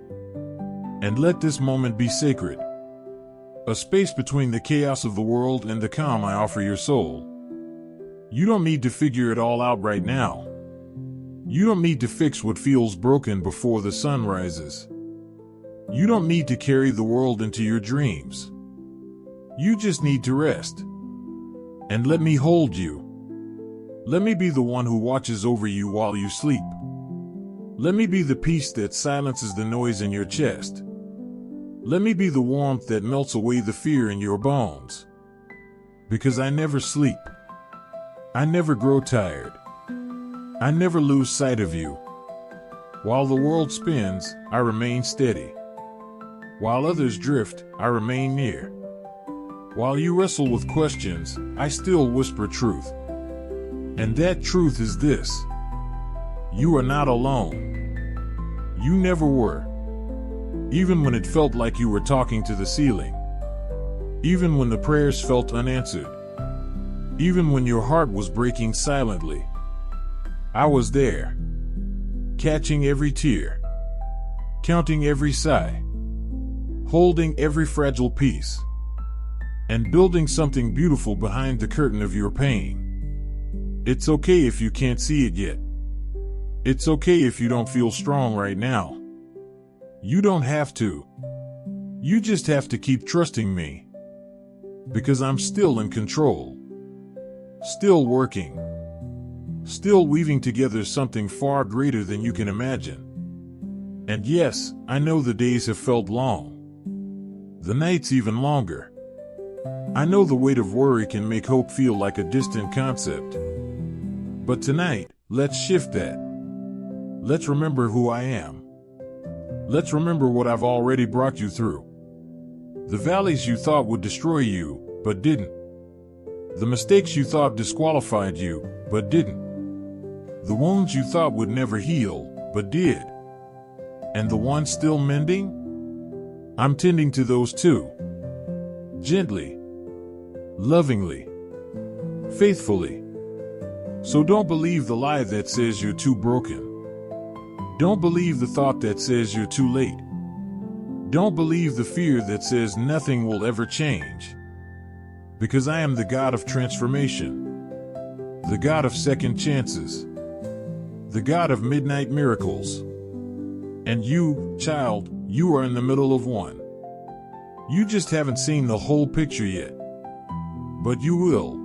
And let this moment be sacred. A space between the chaos of the world and the calm I offer your soul. You don't need to figure it all out right now. You don't need to fix what feels broken before the sun rises. You don't need to carry the world into your dreams. You just need to rest. And let me hold you. Let me be the one who watches over you while you sleep. Let me be the peace that silences the noise in your chest. Let me be the warmth that melts away the fear in your bones. Because I never sleep. I never grow tired. I never lose sight of you. While the world spins, I remain steady. While others drift, I remain near. While you wrestle with questions, I still whisper truth. And that truth is this. You are not alone. You never were. Even when it felt like you were talking to the ceiling. Even when the prayers felt unanswered. Even when your heart was breaking silently. I was there. Catching every tear. Counting every sigh. Holding every fragile piece. And building something beautiful behind the curtain of your pain. It's okay if you can't see it yet. It's okay if you don't feel strong right now. You don't have to. You just have to keep trusting me. Because I'm still in control. Still working. Still weaving together something far greater than you can imagine. And yes, I know the days have felt long. The nights even longer. I know the weight of worry can make hope feel like a distant concept. But tonight, let's shift that. Let's remember who I am. Let's remember what I've already brought you through. The valleys you thought would destroy you, but didn't. The mistakes you thought disqualified you, but didn't. The wounds you thought would never heal, but did. And the ones still mending? I'm tending to those too. Gently. Lovingly. Faithfully. So don't believe the lie that says you're too broken. Don't believe the thought that says you're too late. Don't believe the fear that says nothing will ever change. Because I am the God of transformation. The God of second chances. The God of midnight miracles. And you, child, you are in the middle of one. You just haven't seen the whole picture yet. But you will.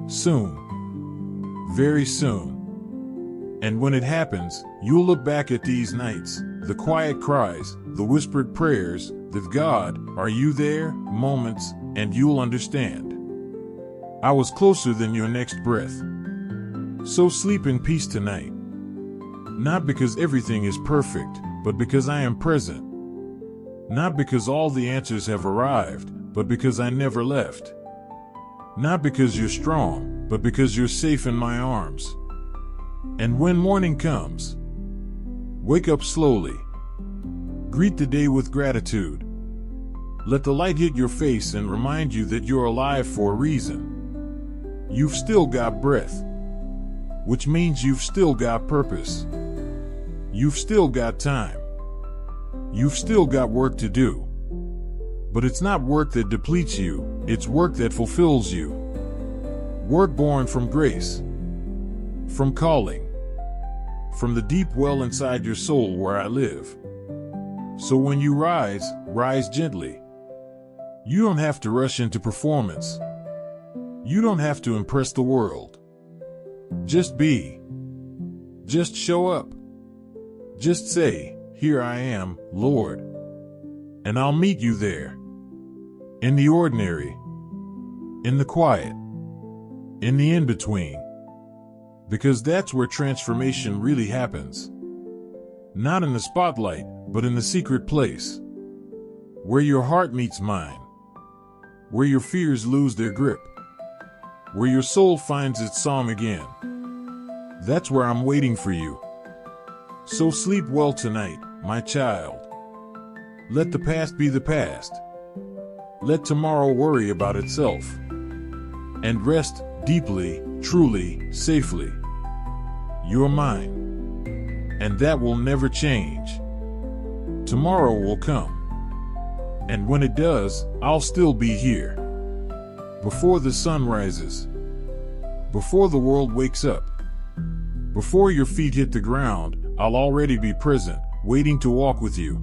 Soon. Very soon. And when it happens, you'll look back at these nights, the quiet cries, the whispered prayers, the "God, are you there?" moments, and you'll understand. I was closer than your next breath. So sleep in peace tonight. Not because everything is perfect, but because I am present. Not because all the answers have arrived, but because I never left. Not because you're strong, but because you're safe in my arms. And when morning comes, wake up slowly. Greet the day with gratitude. Let the light hit your face and remind you that you're alive for a reason. You've still got breath, which means you've still got purpose. You've still got time. You've still got work to do. But it's not work that depletes you, it's work that fulfills you. Work born from grace. From calling. From the deep well inside your soul where I live. So when you rise, rise gently. You don't have to rush into performance. You don't have to impress the world. Just be. Just show up. Just say, "Here I am, Lord." And I'll meet you there. In the ordinary. In the quiet. In the in-between. Because that's where transformation really happens. Not in the spotlight, but in the secret place. Where your heart meets mine. Where your fears lose their grip. Where your soul finds its song again. That's where I'm waiting for you. So sleep well tonight, my child. Let the past be the past. Let tomorrow worry about itself. And rest deeply, truly, safely. You're mine. And that will never change. Tomorrow will come. And when it does, I'll still be here. Before the sun rises. Before the world wakes up. Before your feet hit the ground, I'll already be present, waiting to walk with you.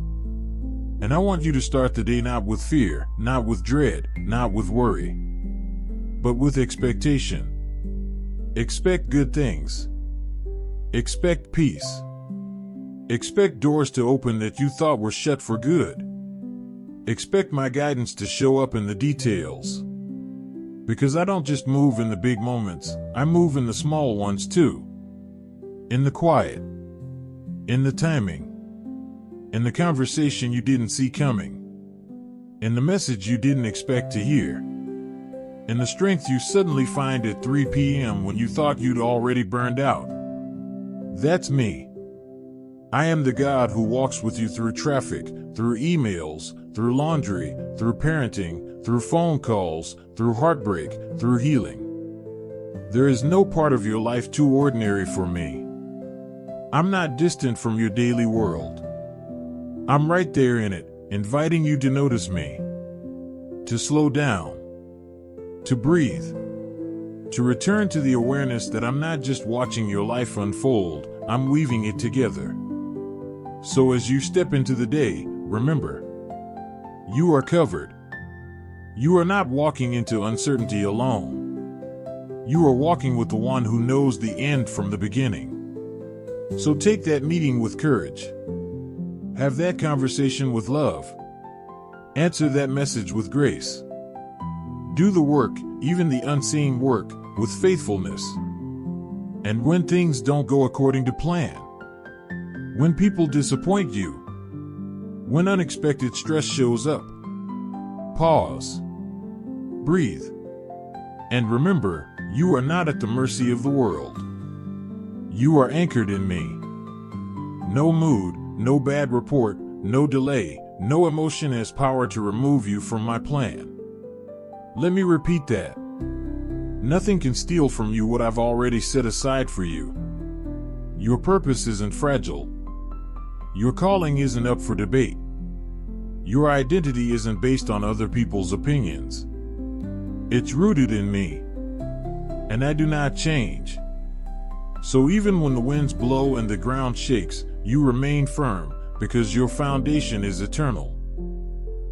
And I want you to start the day not with fear, not with dread, not with worry, but with expectation. Expect good things. Expect peace. Expect doors to open that you thought were shut for good. Expect my guidance to show up in the details. Because I don't just move in the big moments, I move in the small ones too. In the quiet. In the timing. In the conversation you didn't see coming. In the message you didn't expect to hear. In the strength you suddenly find at 3 p.m. when you thought you'd already burned out. That's me. I am the God who walks with you through traffic, through emails, through laundry, through parenting, through phone calls, through heartbreak, through healing. There is no part of your life too ordinary for me. I'm not distant from your daily world. I'm right there in it, inviting you to notice me, to slow down, to breathe, to return to the awareness that I'm not just watching your life unfold, I'm weaving it together. So as you step into the day, remember, you are covered. You are not walking into uncertainty alone. You are walking with the one who knows the end from the beginning. So take that meeting with courage. Have that conversation with love. Answer that message with grace. Do the work, even the unseen work, with faithfulness. And when things don't go according to plan, when people disappoint you, when unexpected stress shows up, pause, breathe, and remember, you are not at the mercy of the world. You are anchored in me. No mood, no bad report, no delay, no emotion has power to remove you from my plan. Let me repeat that. Nothing can steal from you what I've already set aside for you. Your purpose isn't fragile. Your calling isn't up for debate. Your identity isn't based on other people's opinions. It's rooted in me. And I do not change. So even when the winds blow and the ground shakes, you remain firm because your foundation is eternal.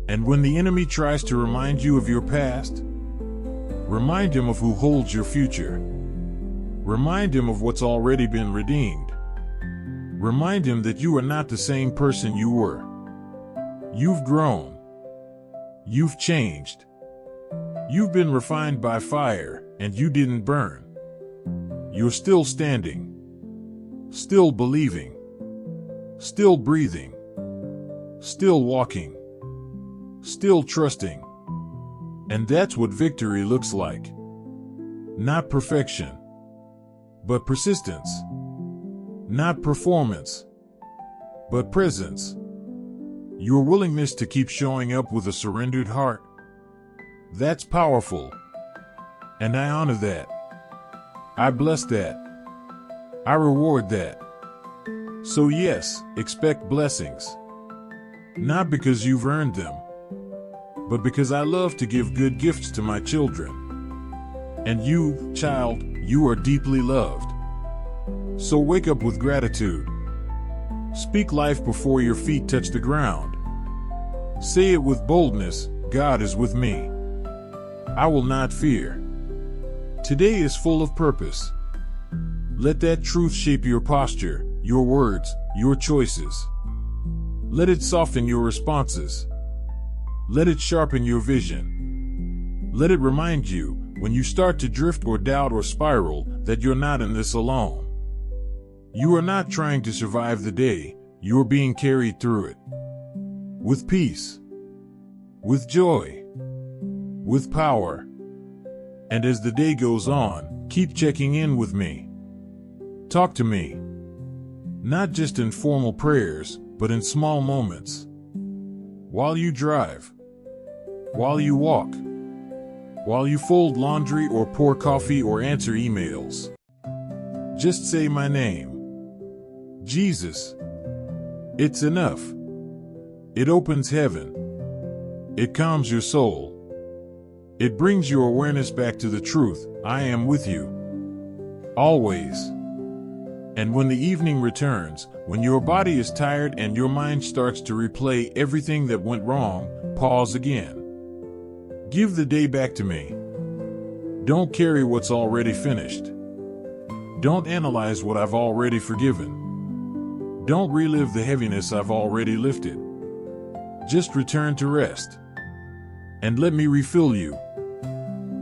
And when the enemy tries to remind you of your past, remind him of who holds your future. Remind him of what's already been redeemed. Remind him that you are not the same person you were. You've grown. You've changed. You've been refined by fire, and you didn't burn. You're still standing. Still believing. Still breathing. Still walking. Still trusting. And that's what victory looks like. Not perfection, but persistence. Not performance, but presence. Your willingness to keep showing up with a surrendered heart. That's powerful. And I honor that. I bless that. I reward that. So yes, expect blessings. Not because you've earned them, but because I love to give good gifts to my children. And you, child, you are deeply loved. So wake up with gratitude. Speak life before your feet touch the ground. Say it with boldness, God is with me. I will not fear. Today is full of purpose. Let that truth shape your posture, your words, your choices. Let it soften your responses. Let it sharpen your vision. Let it remind you, when you start to drift or doubt or spiral, that you're not in this alone. You are not trying to survive the day, you are being carried through it. With peace. With joy. With power. And as the day goes on, keep checking in with me. Talk to me. Not just in formal prayers, but in small moments. While you drive. While you walk. While you fold laundry or pour coffee or answer emails. Just say my name. Jesus. It's enough. It opens heaven. It calms your soul. It brings your awareness back to the truth. I am with you. Always. And when the evening returns, when your body is tired and your mind starts to replay everything that went wrong, pause again. Give the day back to me. Don't carry what's already finished. Don't analyze what I've already forgiven. Don't relive the heaviness I've already lifted. Just return to rest. And let me refill you.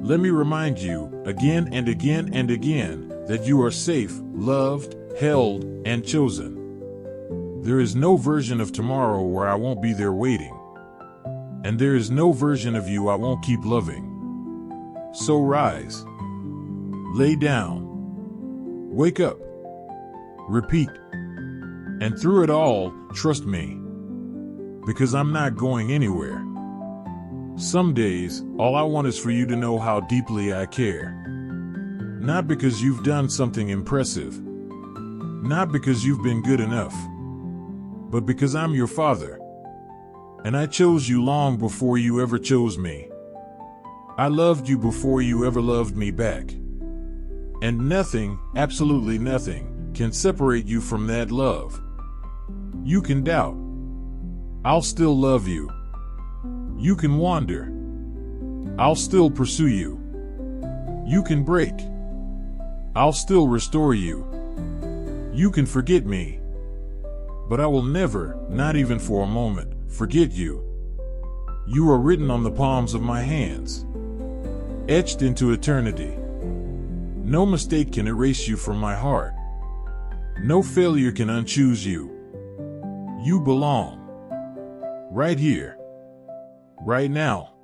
Let me remind you, again and again and again, that you are safe, loved, held, and chosen. There is no version of tomorrow where I won't be there waiting. And there is no version of you I won't keep loving. So rise. Lay down. Wake up. Repeat. And through it all, trust me. Because I'm not going anywhere. Some days, all I want is for you to know how deeply I care. Not because you've done something impressive. Not because you've been good enough. But because I'm your father. And I chose you long before you ever chose me. I loved you before you ever loved me back. And nothing, absolutely nothing, can separate you from that love. You can doubt. I'll still love you. You can wander. I'll still pursue you. You can break. I'll still restore you. You can forget me. But I will never, not even for a moment, forget you. You are written on the palms of my hands, etched into eternity. No mistake can erase you from my heart. No failure can unchoose you. You belong. Right here. Right now.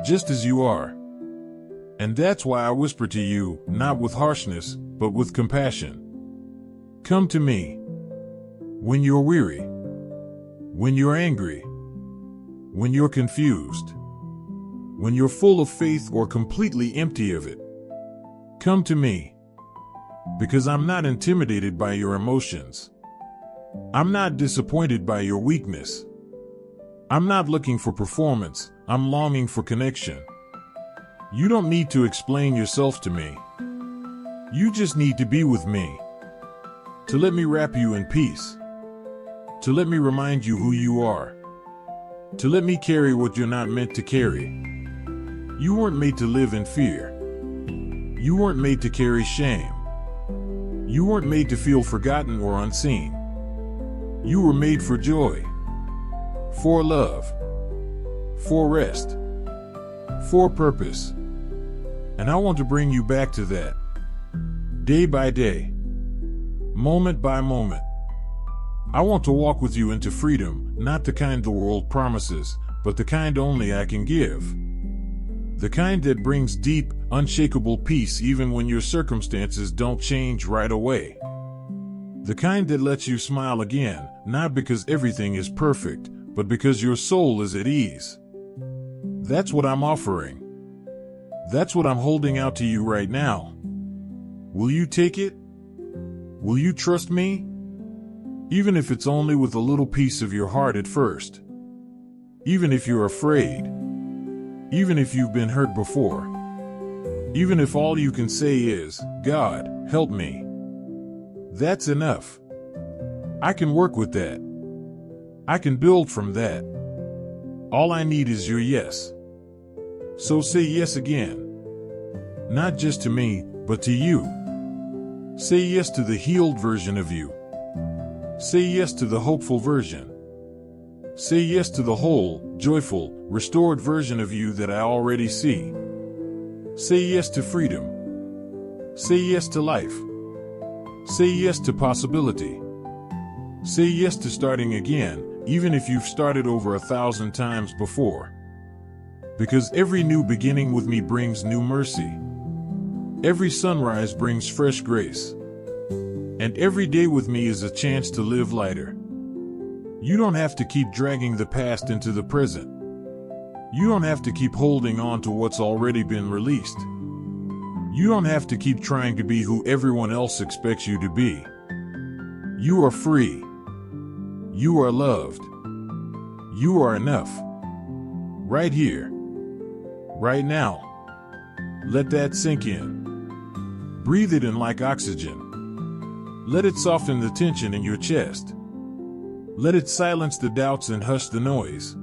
Just as you are. And that's why I whisper to you, not with harshness, but with compassion. Come to me. When you're weary. When you're angry. When you're confused. When you're full of faith or completely empty of it. Come to me. Because I'm not intimidated by your emotions. I'm not disappointed by your weakness. I'm not looking for performance, I'm longing for connection. You don't need to explain yourself to me. You just need to be with me. To let me wrap you in peace. To let me remind you who you are. To let me carry what you're not meant to carry. You weren't made to live in fear. You weren't made to carry shame. You weren't made to feel forgotten or unseen. You were made for joy. For love. For rest. For purpose. And I want to bring you back to that. Day by day. Moment by moment. I want to walk with you into freedom, not the kind the world promises, but the kind only I can give. The kind that brings deep, unshakable peace even when your circumstances don't change right away. The kind that lets you smile again, not because everything is perfect, but because your soul is at ease. That's what I'm offering. That's what I'm holding out to you right now. Will you take it? Will you trust me? Even if it's only with a little piece of your heart at first. Even if you're afraid. Even if you've been hurt before. Even if all you can say is, God, help me. That's enough. I can work with that. I can build from that. All I need is your yes. So say yes again. Not just to me, but to you. Say yes to the healed version of you. Say yes to the hopeful version. Say yes to the whole, joyful, restored version of you that I already see. Say yes to freedom. Say yes to life. Say yes to possibility. Say yes to starting again, even if you've started over 1,000 times before. Because every new beginning with me brings new mercy. Every sunrise brings fresh grace. And every day with me is a chance to live lighter. You don't have to keep dragging the past into the present. You don't have to keep holding on to what's already been released. You don't have to keep trying to be who everyone else expects you to be. You are free. You are loved. You are enough. Right here. Right now. Let that sink in. Breathe it in like oxygen. Let it soften the tension in your chest. Let it silence the doubts and hush the noise.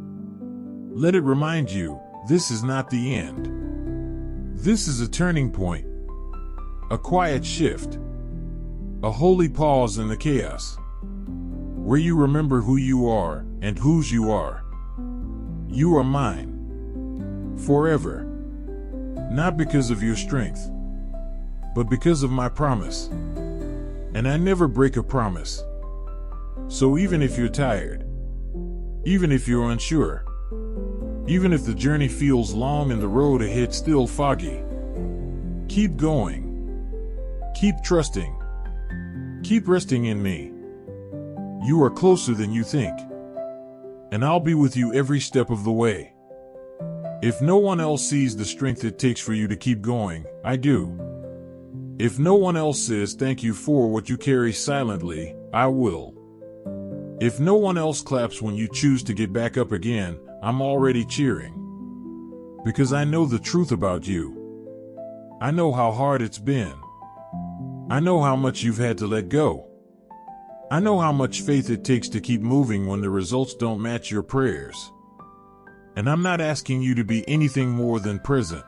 Let it remind you, this is not the end. This is a turning point. A quiet shift. A holy pause in the chaos. Where you remember who you are and whose you are. You are mine. Forever. Not because of your strength, but because of my promise. And I never break a promise. So even if you're tired, even if you're unsure, even if the journey feels long and the road ahead still foggy, keep going. Keep trusting. Keep resting in me. You are closer than you think. And I'll be with you every step of the way. If no one else sees the strength it takes for you to keep going, I do. If no one else says thank you for what you carry silently, I will. If no one else claps when you choose to get back up again, I'm already cheering. Because I know the truth about you. I know how hard it's been. I know how much you've had to let go. I know how much faith it takes to keep moving when the results don't match your prayers. And I'm not asking you to be anything more than present.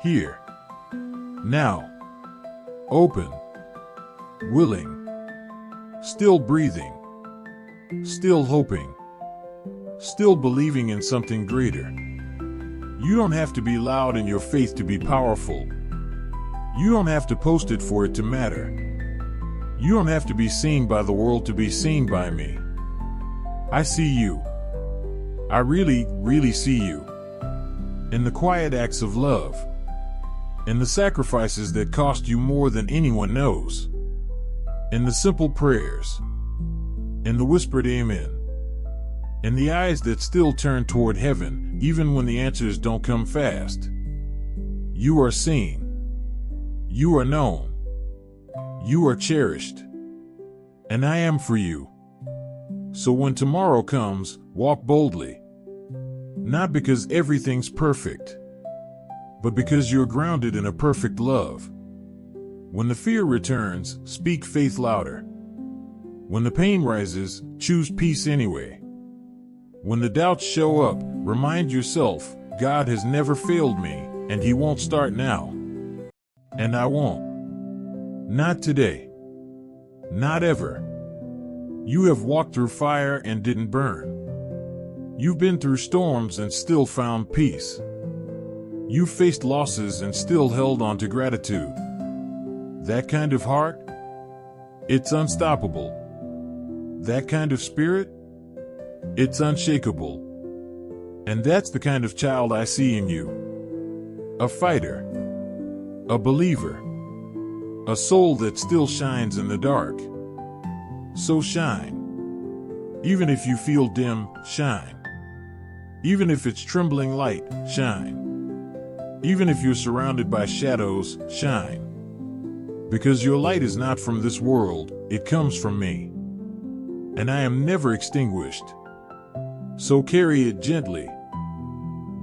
Here. Now. Open. Willing. Still breathing. Still hoping. Still believing in something greater. You don't have to be loud in your faith to be powerful. You don't have to post it for it to matter. You don't have to be seen by the world to be seen by me. I see you. I really, really see you. In the quiet acts of love. In the sacrifices that cost you more than anyone knows. In the simple prayers. In the whispered amen. In the eyes that still turn toward heaven, even when the answers don't come fast. You are seen. You are known. You are cherished. And I am for you. So when tomorrow comes, walk boldly. Not because everything's perfect, but because you're grounded in a perfect love. When the fear returns, speak faith louder. When the pain rises, choose peace anyway. When the doubts show up, remind yourself, God has never failed me, and He won't start now. And I won't. Not today. Not ever. You have walked through fire and didn't burn. You've been through storms and still found peace. You've faced losses and still held on to gratitude. That kind of heart? It's unstoppable. That kind of spirit? It's unshakable. And that's the kind of child I see in you. A fighter. A believer. A soul that still shines in the dark. So shine. Even if you feel dim, shine. Even if it's trembling light, shine. Even if you're surrounded by shadows, shine. Because your light is not from this world, it comes from me. And I am never extinguished. So carry it gently.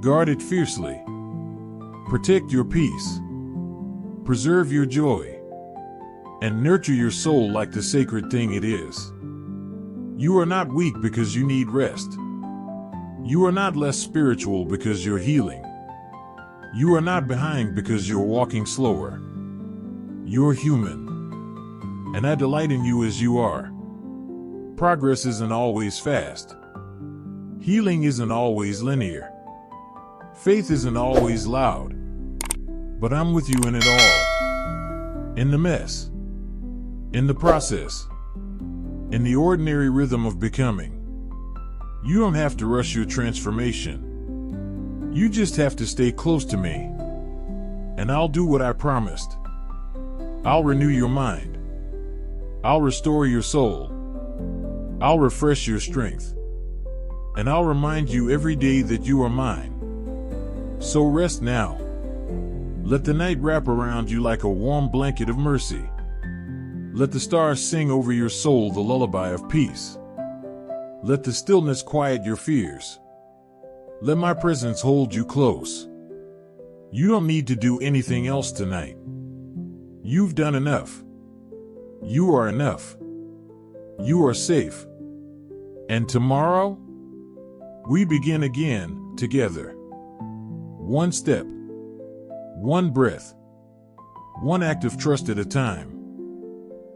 Guard it fiercely. Protect your peace. Preserve your joy. And nurture your soul like the sacred thing it is. You are not weak because you need rest. You are not less spiritual because you're healing. You are not behind because you're walking slower. You're human. And I delight in you as you are. Progress isn't always fast. Healing isn't always linear. Faith isn't always loud. But I'm with you in it all. In the mess. In the process. In the ordinary rhythm of becoming. You don't have to rush your transformation. You just have to stay close to me. And I'll do what I promised. I'll renew your mind. I'll restore your soul. I'll refresh your strength. And I'll remind you every day that you are mine. So rest now. Let the night wrap around you like a warm blanket of mercy. Let the stars sing over your soul the lullaby of peace. Let the stillness quiet your fears. Let my presence hold you close. You don't need to do anything else tonight. You've done enough. You are enough. You are safe. And tomorrow, we begin again, together. One step. One breath. One act of trust at a time.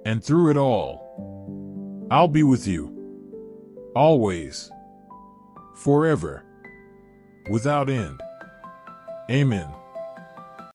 And through it all, I'll be with you. Always. Forever. Without end. Amen.